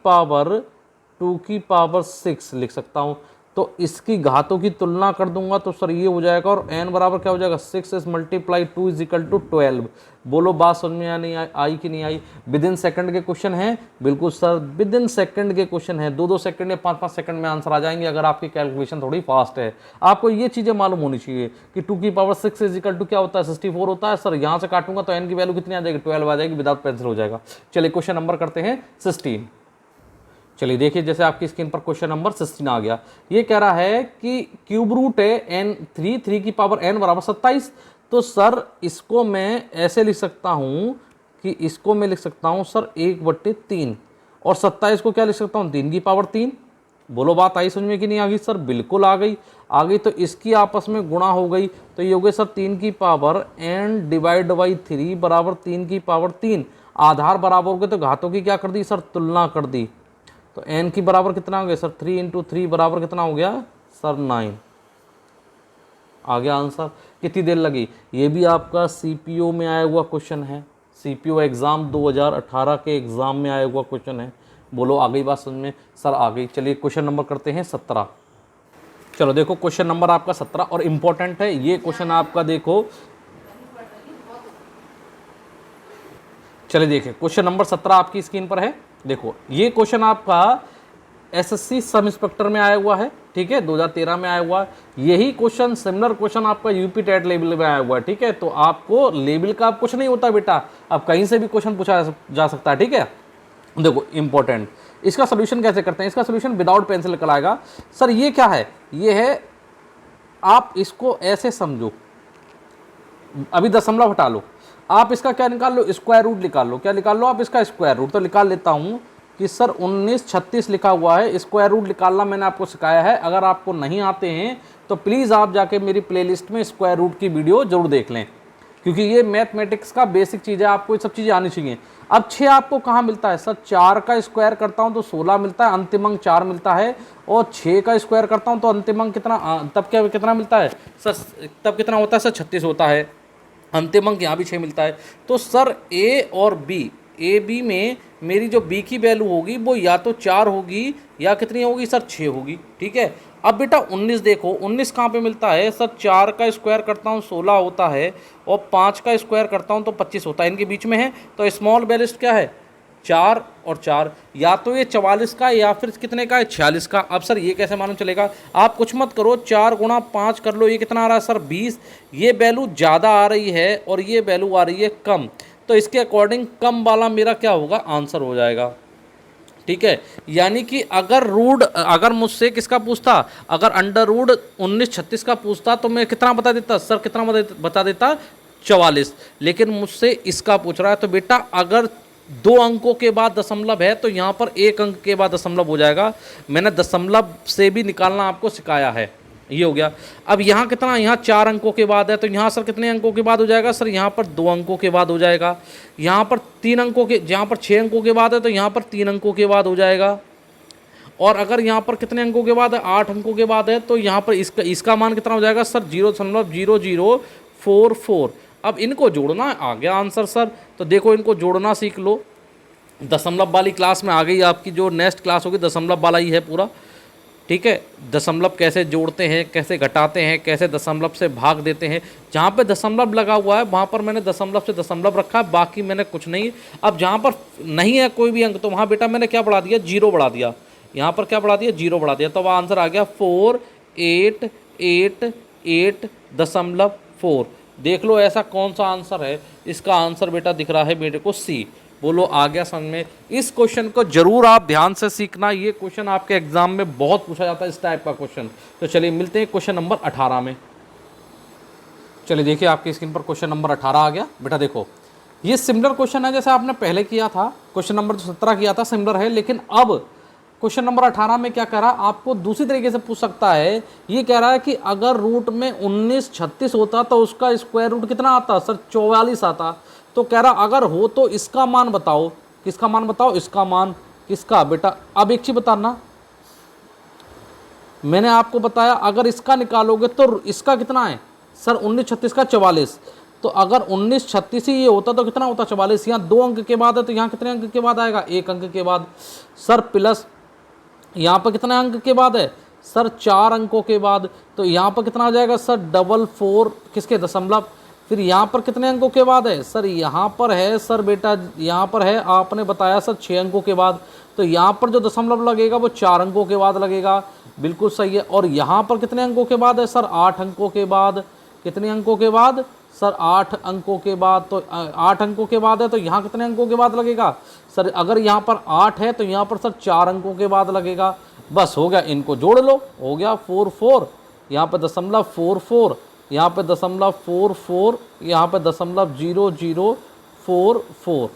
पावर 6 लिख सकता हूँ। तो इसकी घातों की तुलना कर दूंगा तो सर ये हो जाएगा, और n बराबर क्या हो जाएगा 6 × 2 इज इक्वल टू 12। बोलो बात समझ में आई कि नहीं आई? विद इन सेकंड के क्वेश्चन है, बिल्कुल सर विद इन सेकंड के क्वेश्चन है, 2-2 सेकंड या 5-5 सेकंड में आंसर आ जाएंगे अगर आपकी कैलकुलेशन थोड़ी फास्ट है। आपको ये चीजें मालूम होनी चाहिए कि 2 की पावर 6 इज इक्वल टू क्या होता है 64 होता है। सर यहाँ से काटूंगा तो n की वैल्यू कितनी आ जाएगी 12 आ जाएगी, विदाउट पेंसिल हो जाएगा। चलिए क्वेश्चन नंबर करते हैं 16। चलिए देखिए जैसे आपकी स्क्रीन पर क्वेश्चन नंबर 16 आ गया। ये कह रहा है कि क्यूब रूट है n 3 की पावर n बराबर 27। तो सर इसको मैं ऐसे लिख सकता हूँ कि इसको मैं लिख सकता हूँ सर 1/3, और 27 को क्या लिख सकता हूँ 3 की पावर 3। बोलो बात आई समझ में कि नहीं आ गई सर? बिल्कुल आ गई। तो इसकी आपस में गुणा हो गई, तो ये हो गई सर 3 की पावर n डिवाइड बाई 3 बराबर 3 की पावर 3। आधार बराबर हो गए तो घातों की क्या कर दी सर तुलना कर दी। तो n की बराबर कितना हो गया सर 3 × 3 बराबर कितना हो गया सर 9। आ गया आंसर। कितनी देर लगी? ये भी आपका सीपीओ में आया हुआ क्वेश्चन है, सीपीओ एग्जाम 2018 के एग्जाम में आया हुआ क्वेश्चन है। बोलो आ गई बात समझ में? सर आ गई। चलिए क्वेश्चन नंबर करते हैं 17। चलो देखो क्वेश्चन नंबर आपका 17 और इम्पोर्टेंट है ये क्वेश्चन आपका, देखो चलिए देखिए क्वेश्चन नंबर 17 आपकी स्क्रीन पर है। देखो ये क्वेश्चन आपका एसएससी सब इंस्पेक्टर में आया हुआ है, ठीक है 2013 में आया हुआ है। यही क्वेश्चन सिमिलर क्वेश्चन आपका यूपी टेट लेवल में आया हुआ है, ठीक है। तो आपको लेवल का कुछ नहीं होता बेटा, अब कहीं से भी क्वेश्चन पूछा जा सकता है, ठीक है। देखो इंपॉर्टेंट, इसका सोल्यूशन कैसे करते हैं? इसका सोल्यूशन विदाउट पेंसिल निकल आएगा। सर ये क्या है? ये है, आप इसको ऐसे समझो, अभी दशमलव हटा लो, आप इसका क्या निकाल लो स्क्वायर रूट निकाल लो। क्या निकाल लो आप इसका स्क्वायर रूट? तो निकाल लेता हूँ कि सर 1936 लिखा हुआ है, स्क्वायर रूट निकालना मैंने आपको सिखाया है। अगर आपको नहीं आते हैं तो प्लीज़ आप जाके मेरी प्लेलिस्ट में स्क्वायर रूट की वीडियो जरूर देख लें, क्योंकि ये मैथमेटिक्स का बेसिक चीज़ है, आपको ये सब चीज़ें आनी चाहिए। अब 6 आपको कहाँ मिलता है सर? 4 का स्क्वायर करता हूँ तो 16 मिलता है, अंतिम अंक 4 मिलता है, और 6 का स्क्वायर करता हूँ तो अंतिम अंक कितना, तब क्या कितना मिलता है सर? तब कितना होता है सर? 36 होता है। अंतिम अंक यहाँ भी 6 मिलता है। तो सर ए और बी, ए बी में मेरी जो बी की वैल्यू होगी वो या तो 4 होगी या कितनी होगी सर 6 होगी, ठीक है। अब बेटा 19 देखो, 19 कहाँ पे मिलता है सर? 4 का स्क्वायर करता हूँ 16 होता है, और 5 का स्क्वायर करता हूँ तो 25 होता है, इनके बीच में है। तो स्मॉल बैलेंस क्या है? 4 और 4, या तो ये 44 का या फिर कितने का है 46 का। अब सर ये कैसे मालूम चलेगा? आप कुछ मत करो, 4 × 5 कर लो, ये कितना आ रहा है सर 20। ये वैल्यू ज़्यादा आ रही है और ये वैल्यू आ रही है कम, तो इसके अकॉर्डिंग कम वाला मेरा क्या होगा आंसर हो जाएगा, ठीक है। यानी कि अगर मुझसे किसका पूछता, अगर अंडर रूट 1936 का पूछता तो मैं कितना बता देता सर? कितना बता देता 44। लेकिन मुझसे इसका पूछ रहा है, तो बेटा अगर 2 अंकों के बाद दशमलव है तो यहाँ पर 1 अंक के बाद दशमलव हो जाएगा। मैंने दशमलव से भी निकालना आपको सिखाया है। ये हो गया। अब यहाँ कितना, यहाँ 4 अंकों के बाद है, तो यहाँ सर कितने अंकों के बाद हो जाएगा? सर यहाँ पर 2 अंकों के बाद हो जाएगा। यहाँ पर 3 अंकों के, यहाँ पर 6 अंकों के बाद है तो यहाँ पर 3 अंकों के बाद हो जाएगा। और अगर यहाँ पर कितने अंकों के बाद है? 8 अंकों के बाद है, तो यहाँ पर इसका मान कितना हो जाएगा? सर 0.0044। अब इनको जोड़ना आ गया आंसर सर। तो देखो इनको जोड़ना सीख लो। दशमलव वाली क्लास में आ गई आपकी, जो नेक्स्ट क्लास होगी दशमलव वाला ही है पूरा। ठीक है, दशमलव कैसे जोड़ते हैं, कैसे घटाते हैं, कैसे दशमलव से भाग देते हैं। जहाँ पे दशमलव लगा हुआ है वहाँ पर मैंने दशमलव से दशमलव रखा है, बाकी मैंने कुछ नहीं। अब जहाँ पर नहीं है कोई भी अंक, तो वहाँ बेटा मैंने क्या बढ़ा दिया? 0 बढ़ा दिया। यहाँ पर क्या बढ़ा दिया? 0 बढ़ा दिया। तो वह आंसर आ गया 4888.4। देख लो ऐसा कौन सा आंसर है। इसका आंसर बेटा दिख रहा है मेरे को सी। बोलो आ गया समझ में? इस क्वेश्चन को जरूर आप ध्यान से सीखना, ये क्वेश्चन आपके एग्जाम में बहुत पूछा जाता है इस टाइप का क्वेश्चन। तो चलिए मिलते हैं क्वेश्चन नंबर 18 में। चलिए देखिए आपकी स्क्रीन पर क्वेश्चन नंबर 18 आ गया। बेटा देखो ये सिमिलर क्वेश्चन है जैसे आपने पहले किया था, क्वेश्चन नंबर 17 किया था, सिमिलर है। लेकिन अब क्वेश्चन नंबर 18 में क्या कह रहा है, आपको दूसरी तरीके से पूछ सकता है। ये कह रहा है कि अगर रूट में 1936 होता तो उसका स्क्वायर रूट कितना आता? सर 44 आता। तो कह रहा अगर हो तो इसका मान बताओ। किसका मान बताओ? इसका मान। किसका बेटा? अब एक चीज बताना, मैंने आपको बताया अगर इसका निकालोगे तो इसका कितना है? सर 1936 का 44। तो अगर 1936 ही ये होता तो कितना होता? 44। यहाँ 2 अंक के बाद है तो यहाँ कितने अंक के बाद आएगा? 1 अंक के बाद। सर प्लस यहाँ पर कितने अंक के बाद है? सर 4 अंकों के बाद। तो यहाँ पर कितना आ जाएगा? सर 44 किसके? दशमलव। फिर यहाँ पर कितने अंकों के बाद है? सर यहाँ पर है सर बेटा, यहाँ पर है आपने बताया सर 6 अंकों के बाद। तो यहाँ पर जो दशमलव लगेगा वो 4 अंकों के बाद लगेगा। बिल्कुल सही है। और यहाँ पर कितने अंकों के बाद है? सर 8 अंकों के बाद। कितने अंकों के बाद? सर 8 अंकों के बाद। तो 8 अंकों के बाद है तो यहाँ कितने अंकों के बाद लगेगा? सर अगर यहाँ पर 8 है तो यहाँ पर सर 4 अंकों के बाद लगेगा। बस हो गया, इनको जोड़ लो, हो गया 44। यहाँ पे दशमलव 44, यहाँ पे दशमलव 44, यहाँ पे दशमलव 0044।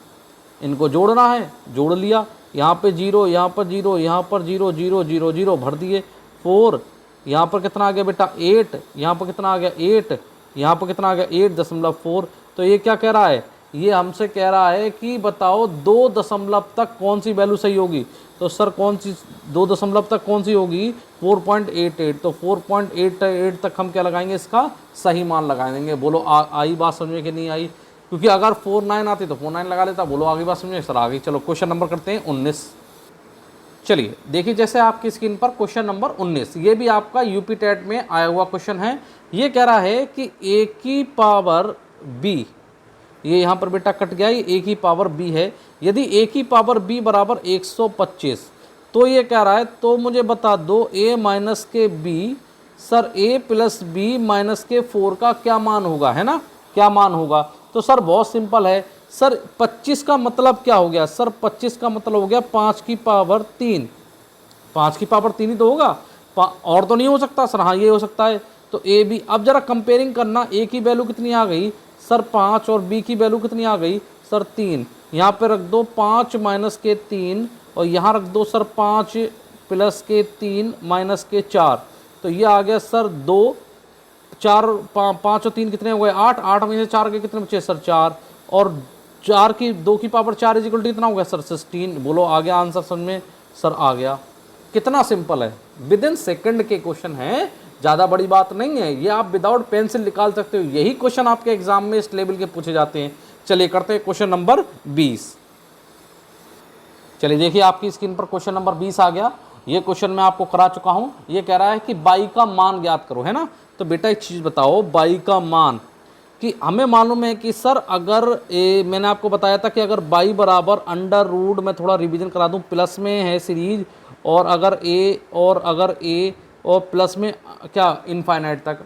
इनको जोड़ना है, जोड़ लिया। यहाँ पे 0, यहाँ पर 0, यहाँ पर 0, 0, 0, 0 भर दिए। 4 यहाँ पर कितना आ गया बेटा? 8 यहाँ पर कितना आ गया? 8 यहाँ पर कितना आ गया? 8.4। तो ये क्या कह रहा है? ये हमसे कह रहा है कि बताओ 2 दशमलव तक कौन सी वैल्यू सही होगी। तो सर कौन सी 2 दशमलव तक कौन सी होगी? 4.88। तो 4.88 तक हम क्या लगाएंगे? इसका सही मान लगा देंगे। बोलो आई बात समझ में कि नहीं आई? क्योंकि अगर 49 आती तो 49 लगा लेता। बोलो आगे बात समझ में? सर आगे। चलो क्वेश्चन नंबर करते हैं 19। चलिए देखिए जैसे आपकी स्क्रीन पर क्वेश्चन नंबर 19, ये भी आपका यूपी टेट में आया हुआ क्वेश्चन है। ये कह रहा है कि a की पावर b, ये यहाँ पर बेटा कट गया, ये a की पावर b है। यदि a की पावर b बराबर 125, तो ये कह रहा है तो मुझे बता दो a माइनस के b, sir a plus b minus के 4 का क्या मान होगा, है ना? क्या मान होगा? तो सर बहुत सिंपल है। सर 25 का मतलब क्या हो गया? सर 25 का मतलब हो गया 5 की पावर 3। 5 की पावर 3 ही तो होगा, और तो नहीं हो सकता सर। हाँ ये हो सकता है। तो ए बी, अब जरा कंपेयरिंग करना, ए की वैल्यू कितनी आ गई सर 5 और बी की वैल्यू कितनी आ गई सर 3। यहाँ पे रख दो 5 माइनस के 3 और यहाँ रख दो सर 5 प्लस के 3 माइनस के 4। तो ये आ गया सर 2, 4, 5 और 3 कितने हो गए? 8। 8 में से 4 के कितने बचे सर? 4। और 4 की 2 की पावर 4 इज इक्वल टू कितना हो गया सर? 16। बोलो आ गया आंसर समझ में? सर आ गया। कितना सिंपल है, विद इन सेकंड के क्वेश्चन है, ज़्यादा बड़ी बात नहीं है। ये आप विदाउट पेंसिल निकाल सकते हो। यही क्वेश्चन आपके एग्जाम में इस लेवल के पूछे जाते हैं। चलिए करते हैं क्वेश्चन नंबर 20। चलिए देखिए आपकी स्क्रीन पर क्वेश्चन नंबर 20 आ गया। ये क्वेश्चन मैं आपको करा चुका हूँ। ये कह रहा है कि बाई का मान ज्ञात करो, है ना? तो बेटा एक चीज़ बताओ, बाई का मान, कि हमें मालूम है कि सर अगर मैंने आपको बताया था कि अगर बाई बराबर अंडर रूट में थोड़ा रिवीजन करा दूं, प्लस में है सीरीज, और अगर ए और प्लस में क्या इनफाइनाइट तक।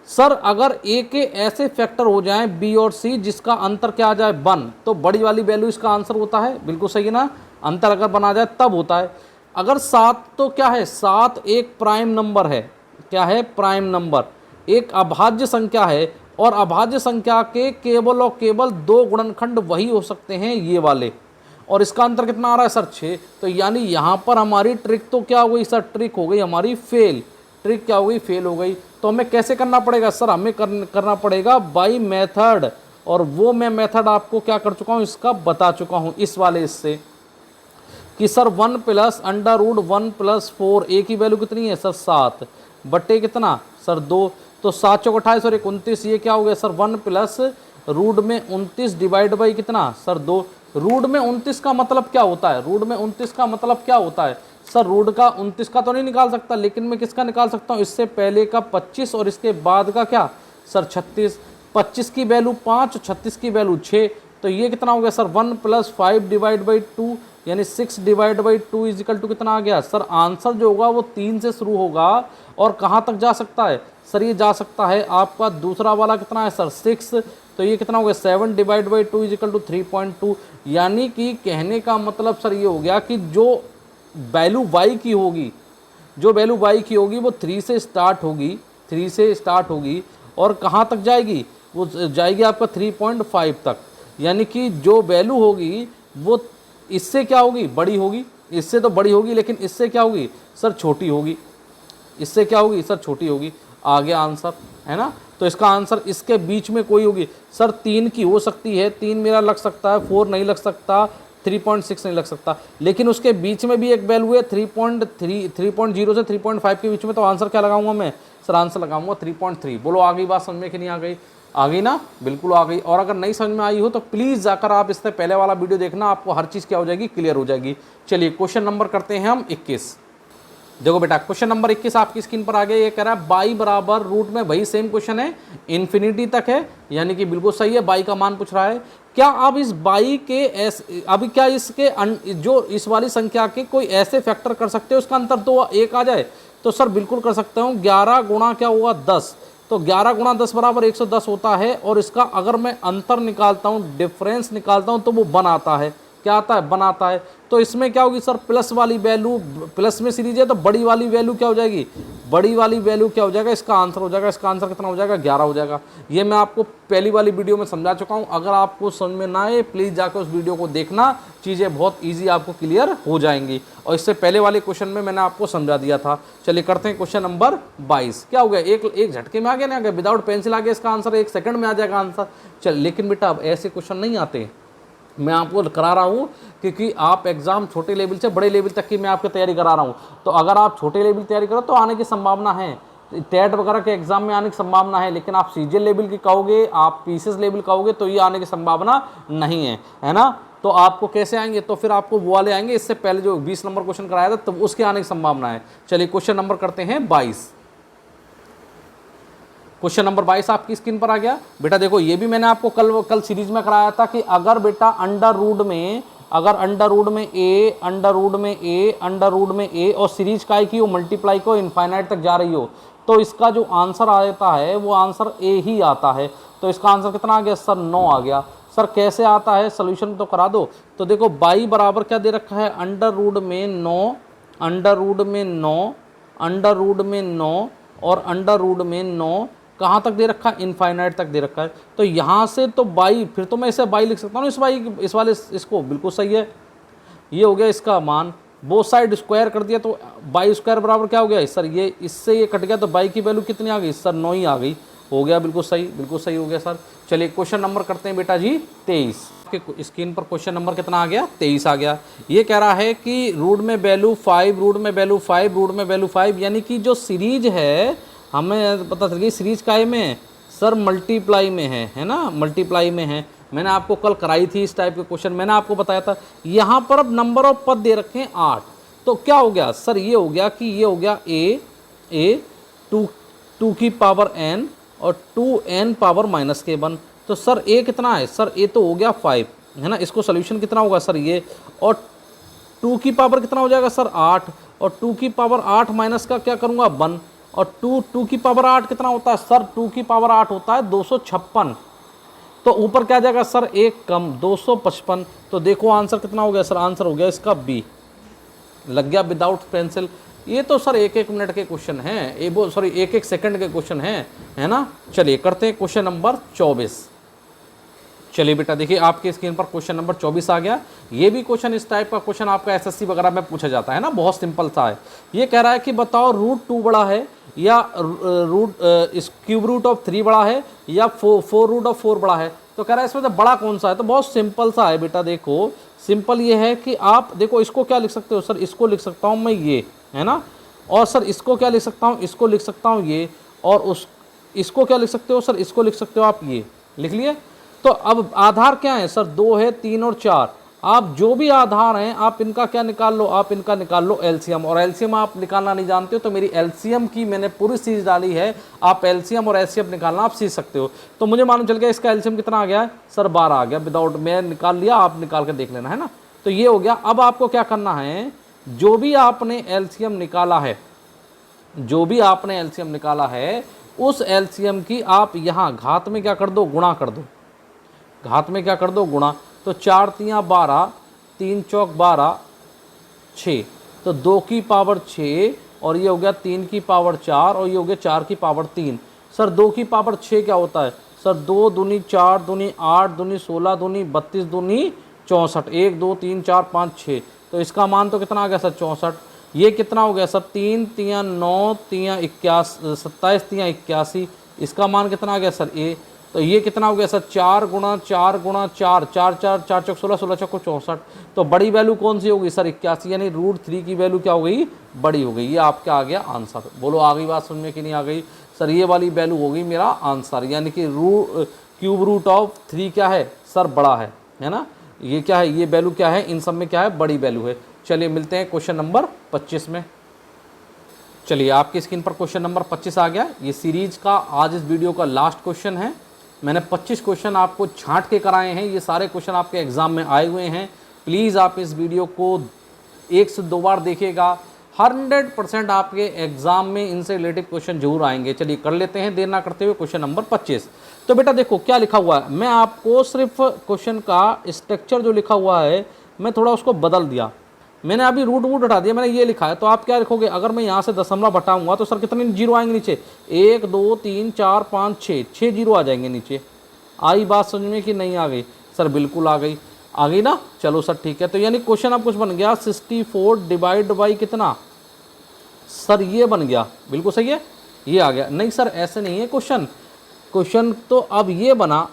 सर अगर ए के ऐसे फैक्टर हो जाएं बी और सी जिसका अंतर क्या आ जाए 1, तो बड़ी वाली वैल्यू इसका आंसर होता है। बिल्कुल सही है ना? अंतर अगर बना जाए तब होता है। अगर 7, तो क्या है? 7 एक प्राइम नंबर है। क्या है? Prime number. एक अभाज्य संख्या है और अभाज्य संख्या के केवल और केवल 2 गुणनखंड वही हो सकते हैं, ये वाले। और इसका अंतर कितना आ रहा है सर 6। तो यानी यहाँ पर हमारी ट्रिक तो क्या हो गई सर, ट्रिक हो गई हमारी फेल। ट्रिक क्या हो गई, फेल हो गई। तो हमें कैसे करना पड़ेगा सर, हमें करना पड़ेगा बाई मेथड। और वो मैं मेथड आपको क्या कर चुका हूँ, इसका बता चुका हूँ इस वाले इससे, कि sir 1 plus under root 1 plus 4, A की वैल्यू कितनी है सर 7 बटे कितना सर 2। तो 7 चौक 28 और 29, ये क्या हो गया सर 1 प्लस रूट में 29 डिवाइड बाई कितना सर 2। रूट में 29 का मतलब क्या होता है, रूट में 29 का मतलब क्या होता है सर, रूट का 29 का तो नहीं निकाल सकता, लेकिन मैं किसका निकाल सकता हूँ, इससे पहले का 25 और इसके बाद का क्या सर 36। 25 की वैल्यू 5 और 36 की वैल्यू 6। तो ये कितना हो गया सर 1 प्लस 5 डिवाइड बाई 2, यानी 6 divide by 2 is equal to कितना आ गया सर, आंसर जो होगा वो 3 से शुरू होगा और कहाँ तक जा सकता है सर, ये जा सकता है आपका दूसरा वाला कितना है सर 6। तो ये कितना हो गया 7 divide by 2 is equal to 3.2। यानी कि कहने का मतलब सर ये हो गया कि जो वैल्यू y की होगी, जो वैल्यू y की होगी वो 3 से स्टार्ट होगी, 3 से स्टार्ट होगी और कहाँ तक जाएगी, वो जाएगी आपका 3.5 तक। यानी कि जो वैल्यू होगी वो इससे क्या होगी, बड़ी होगी, इससे तो बड़ी होगी, लेकिन इससे क्या होगी सर छोटी होगी, इससे क्या होगी सर छोटी होगी। आ गया आंसर, है ना। तो इसका आंसर इसके बीच में कोई होगी सर 3 की हो सकती है, 3 मेरा लग सकता है, 4 नहीं लग सकता, 3.6 नहीं लग सकता, लेकिन उसके बीच में भी एक वैल्यू है 3.0 से 3.5 के बीच में। तो आंसर क्या लगाऊंगा मैं सर, आंसर लगाऊंगा 3.3। बोलो आ गई बात समझ में कि नहीं आ गई, आ गई ना, बिल्कुल आ गई। और अगर नहीं समझ में आई हो तो प्लीज़ जाकर आप इससे पहले वाला वीडियो देखना, आपको हर चीज़ क्या हो जाएगी, क्लियर हो जाएगी। चलिए क्वेश्चन नंबर करते हैं हम 21। देखो बेटा क्वेश्चन नंबर 21 आपकी स्क्रीन पर आ गया। ये कह रहा है बाई बराबर रूट में, वही सेम क्वेश्चन है, इन्फिनिटी तक है, यानी कि बिल्कुल सही है। बाई का मान पूछ रहा है, क्या आप इस बाई के अभी क्या इसके जो इस वाली संख्या के कोई ऐसे फैक्टर कर सकते हो उसका अंतर तो 1 आ जाए। तो सर बिल्कुल कर सकते हूँ। 11 गुणा क्या हुआ 10, तो 11 गुणा 10 बराबर 110 होता है। और इसका अगर मैं अंतर निकालता हूँ, डिफरेंस निकालता हूँ, तो वो 1 आता है। क्या आता है, 1 आता है। तो इसमें क्या होगी सर, प्लस वाली वैल्यू, प्लस में सीरीज है तो बड़ी वाली वैल्यू क्या हो जाएगी, बड़ी वाली वैल्यू क्या हो जाएगा, इसका आंसर हो जाएगा। इसका आंसर कितना हो जाएगा, 11 हो जाएगा। ये मैं आपको पहली वाली वीडियो में समझा चुका हूँ। अगर आपको समझ में ना आए प्लीज़ जाकर उस वीडियो को देखना, चीज़ें बहुत ईजी आपको क्लियर हो जाएंगी। और इससे पहले वाले क्वेश्चन में मैंने आपको समझा दिया था। चलिए करते हैं क्वेश्चन नंबर 22। क्या हो गया, एक झटके में आ गया ना, आ गया, विदाउट पेंसिल आ गया इसका आंसर, 1 सेकंड में आ जाएगा आंसर। चल लेकिन बेटा अब ऐसे क्वेश्चन नहीं आते, मैं आपको करा रहा हूँ क्योंकि आप एग्जाम छोटे लेवल से बड़े लेवल तक की मैं आपकी तैयारी करा रहा हूँ। तो अगर आप छोटे लेवल की तैयारी करो तो आने की संभावना है, टेट वगैरह के एग्जाम में आने की संभावना है। लेकिन आप सीजीएल लेवल की कहोगे, आप पीसीएस लेवल कहोगे, तो ये आने की संभावना नहीं है ना। तो आपको कैसे आएंगे, तो फिर आपको वो वाले आएंगे इससे पहले जो 20 नंबर क्वेश्चन कराया था, तो उसके आने की संभावना है। चलिए क्वेश्चन नंबर करते हैं 22। क्वेश्चन नंबर 22 आपकी स्क्रीन पर आ गया। बेटा देखो ये भी मैंने आपको कल सीरीज में कराया था कि अगर बेटा अंडर रूट में, अगर अंडर रूट में ए, अंडर रूट में ए, अंडर रूट में ए और सीरीज काय की हो, मल्टीप्लाई को इनफाइनाइट तक जा रही हो, तो इसका जो आंसर आता है वो आंसर ए ही आता है। तो इसका आंसर कितना आ गया सर, 9 आ गया। सर कैसे आता है, सोल्यूशन तो करा दो। तो देखो बाई बराबर क्या दे रखा है, अंडर रूट में 9, अंडर रूट में 9, अंडर रूट में 9 और अंडर रूट में 9 कहाँ तक दे रखा है, इनफाइनाइट तक दे रखा है। तो यहाँ से तो बाई, फिर तो मैं इसे बाई लिख सकता हूँ, इस बाई, इस वाले इसको, बिल्कुल सही है। ये हो गया इसका मान, बोथ साइड स्क्वायर कर दिया तो बाई स्क्वायर बराबर क्या हो गया सर, ये इससे ये कट गया तो बाई की वैल्यू कितनी आ गई सर, 9 ही आ गई। हो गया बिल्कुल सही, बिल्कुल सही हो गया सर। चलिए क्वेश्चन नंबर करते हैं बेटा जी 23। आपके स्क्रीन पर क्वेश्चन नंबर कितना आ गया, 23 आ गया। ये कह रहा है कि रूट में वैल्यू 5, रूट में वैल्यू 5, रूट में वैल्यू 5, यानी कि जो सीरीज है हमें पता चल गई सीरीज काय में सर, मल्टीप्लाई में है ना, मल्टीप्लाई में है। मैंने आपको कल कराई थी इस टाइप के क्वेश्चन, मैंने आपको बताया था। यहाँ पर अब नंबर ऑफ पद दे रखे हैं 8, तो क्या हो गया सर, ये हो गया कि ये हो गया ए 2 की पावर n और 2n पावर -k1। तो सर ए कितना है सर, ए तो हो गया 5 है ना। इसको सोल्यूशन कितना होगा सर ये, और 2 की पावर कितना हो जाएगा सर 8, और 2 की पावर 8 माइनस का क्या करूँगा 1, और 2 की पावर 8 कितना होता है सर, 2 की पावर 8 होता है 256। तो ऊपर क्या जाएगा सर, एक कम 255। तो देखो आंसर कितना हो गया सर, आंसर हो गया इसका बी। लग गया विदाउट पेंसिल, ये तो सर 1-1 मिनट के क्वेश्चन हैं, सॉरी 1-1 सेकंड के क्वेश्चन हैं, है ना। चलिए करते हैं क्वेश्चन नंबर 24। चलिए बेटा देखिए आपके स्क्रीन पर क्वेश्चन नंबर 24 आ गया। ये भी क्वेश्चन इस टाइप का क्वेश्चन आपका एसएससी वगैरह में पूछा जाता है ना, बहुत सिंपल सा है। ये कह रहा है कि बताओ √2 बड़ा है या क्यूब रूट ऑफ 3 बड़ा है या 4 रूट ऑफ 4 बड़ा है। तो कह रहा है इसमें से बड़ा कौन सा है। तो बहुत सिंपल सा है बेटा, देखो सिंपल ये है कि आप देखो इसको क्या लिख सकते हो सर, इसको लिख सकता हूँ मैं ये, है ना। और सर इसको क्या लिख सकता हूँ, इसको लिख सकता हूँ ये, और इसको क्या लिख सकते हो सर, इसको लिख सकते हो आप ये, लिख लिए। तो अब आधार क्या है सर, 2 है, 3 और 4। आप जो भी आधार हैं आप इनका क्या निकाल लो, आप इनका निकाल लो एलसीएम। और एलसीएम आप निकालना नहीं जानते हो तो मेरी एलसीएम की मैंने पूरी सीरीज डाली है, आप एलसीएम और एचसीएफ निकालना आप सीख सकते हो। तो मुझे मालूम चल गया इसका एलसीएम कितना आ गया है सर, 12 आ गया, विदाउट मैं निकाल लिया, आप निकाल के देख लेना, है ना। तो ये हो गया। अब आपको क्या करना है, जो भी आपने एलसीएम निकाला है, जो भी आपने एलसीएम निकाला है उस एलसीएम की आप यहाँ घात में क्या कर दो, गुणा कर दो। घात में क्या कर दो, गुणा। तो 4 तियाँ 12, 3 चौक 12, 6, तो 2 की पावर 6, और ये हो गया 3 की पावर 4, और ये हो गया 4 की पावर 3। सर 2 की पावर 6 क्या होता है सर, 2 दूनी 4 दूनी 8 दूनी 16 दूनी 32 दूनी 64, 1 2 3 4 5 6। तो इसका मान तो कितना आ गया सर, 64। ये कितना हो गया सर, 3 तियाँ 9 तियाँ 21, 27 तियाँ 81, इसका मान कितना आ गया सर ए। तो ये कितना हो गया सर, 4 गुणा 4 गुणा 4, 4 4 4 चौक 16, 16 चौक 64। तो बड़ी वैल्यू कौन सी होगी सर, 81, यानी √3 की वैल्यू क्या हो गई, बड़ी हो गई। ये आपका आ गया आंसर। बोलो आ गई बात समझ में कि नहीं आ गई सर, ये वाली वैल्यू होगी मेरा आंसर, यानी कि क्यूब रूट ऑफ 3 क्या है सर, बड़ा है ना। ये क्या है, ये वैल्यू क्या है, इन सब में क्या है, बड़ी वैल्यू है। चलिए मिलते हैं क्वेश्चन नंबर 25 में। चलिए आपकी स्क्रीन पर क्वेश्चन नंबर 25 आ गया। ये सीरीज का आज इस वीडियो का लास्ट क्वेश्चन है। मैंने 25 क्वेश्चन आपको छांट के कराए हैं, ये सारे क्वेश्चन आपके एग्जाम में आए हुए हैं। प्लीज़ आप इस वीडियो को 1 से 2 बार देखिएगा, 100% आपके एग्जाम में इनसे रिलेटेड क्वेश्चन जरूर आएंगे। चलिए कर लेते हैं देर ना करते हुए क्वेश्चन नंबर 25। तो बेटा देखो क्या लिखा हुआ है, मैं आपको सिर्फ क्वेश्चन का स्ट्रक्चर जो लिखा हुआ है मैं थोड़ा उसको बदल दिया। मैंने अभी रूट हटा दिया, मैंने ये लिखा है। तो आप क्या लिखोगे, अगर मैं यहाँ से दशमलव हटाऊंगा तो सर कितने जीरो आएंगे नीचे, 1 2 3 4 5 6 जीरो आ जाएंगे नीचे। आई बात समझ में कि नहीं आ गई सर, बिल्कुल आ गई, आ गई ना। चलो सर ठीक है। तो यानी क्वेश्चन अब कुछ बन गया, 64 डिवाइड बाई कितना सर, ये बन गया, बिल्कुल सही है, ये आ गया। नहीं सर ऐसे नहीं है क्वेश्चन तो अब ये बना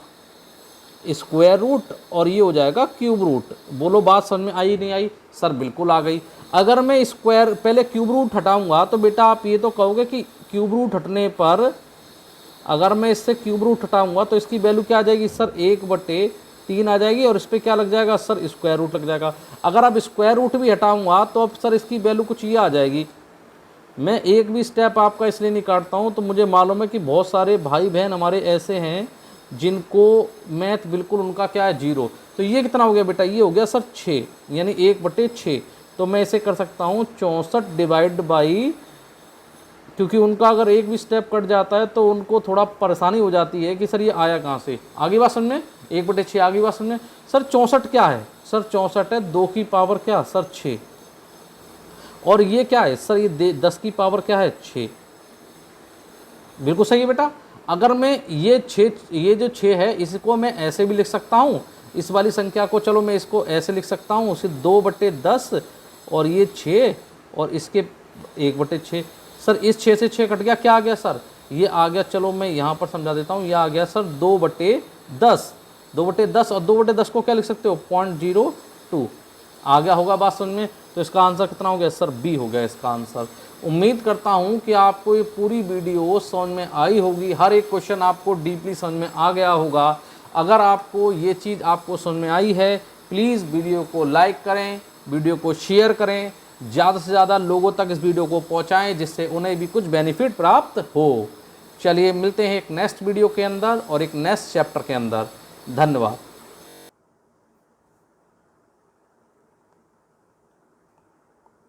स्क्वायर रूट और ये हो जाएगा क्यूब रूट। बोलो बात समझ में आई नहीं आई सर, बिल्कुल आ गई। अगर मैं स्क्वायर पहले क्यूब रूट हटाऊंगा तो बेटा आप ये तो कहोगे कि क्यूब रूट हटने पर, अगर मैं इससे क्यूब रूट हटाऊंगा तो इसकी वैल्यू क्या आ जाएगी सर, 1/3 आ जाएगी, और इस पर क्या लग जाएगा सर, स्क्वायर रूट लग जाएगा। अगर अब स्क्वायर रूट भी हटाऊंगा तो अब सर इसकी वैल्यू कुछ ये आ जाएगी। मैं एक भी स्टेप आपका इसलिए नहीं काटता हूँ, तो मुझे मालूम है कि बहुत सारे भाई बहन हमारे ऐसे हैं जिनको मैथ बिल्कुल उनका क्या है, 0। तो ये कितना हो गया बेटा, ये हो गया सर 6, यानी 1/6। तो मैं इसे कर सकता हूँ 64 डिवाइड बाई, क्योंकि उनका अगर एक भी स्टेप कट जाता है तो उनको थोड़ा परेशानी हो जाती है कि सर ये आया कहाँ से। आगे बात समझ में, 1/6 आगे बात समझ में। सर 64 क्या है सर, 64 है 2 की पावर क्या सर 6, और ये क्या है सर, ये 10 की पावर क्या है 6। बिल्कुल सही है बेटा। अगर मैं ये जो 6 है इसको मैं ऐसे भी लिख सकता हूँ, इस वाली संख्या को चलो मैं इसको ऐसे लिख सकता हूँ, उसे 2/10 और ये 6 और इसके 1/6। सर इस 6 से 6 कट गया, क्या आ गया सर, ये आ गया, चलो मैं यहाँ पर समझा देता हूँ, ये आ गया सर 2/10। 2/10 और 2/10 को क्या लिख सकते हो, 0.02 आ गया होगा बात समझ में। तो इसका आंसर कितना हो गया सर, बी हो गया इसका आंसर। उम्मीद करता हूं कि आपको ये पूरी वीडियो समझ में आई होगी, हर एक क्वेश्चन आपको डीपली समझ में आ गया होगा। अगर आपको ये चीज़ आपको समझ में आई है, प्लीज़ वीडियो को लाइक करें, वीडियो को शेयर करें, ज़्यादा से ज़्यादा लोगों तक इस वीडियो को पहुंचाएं जिससे उन्हें भी कुछ बेनिफिट प्राप्त हो। चलिए मिलते हैं एक नेक्स्ट वीडियो के अंदर और एक नेक्स्ट चैप्टर के अंदर। धन्यवाद।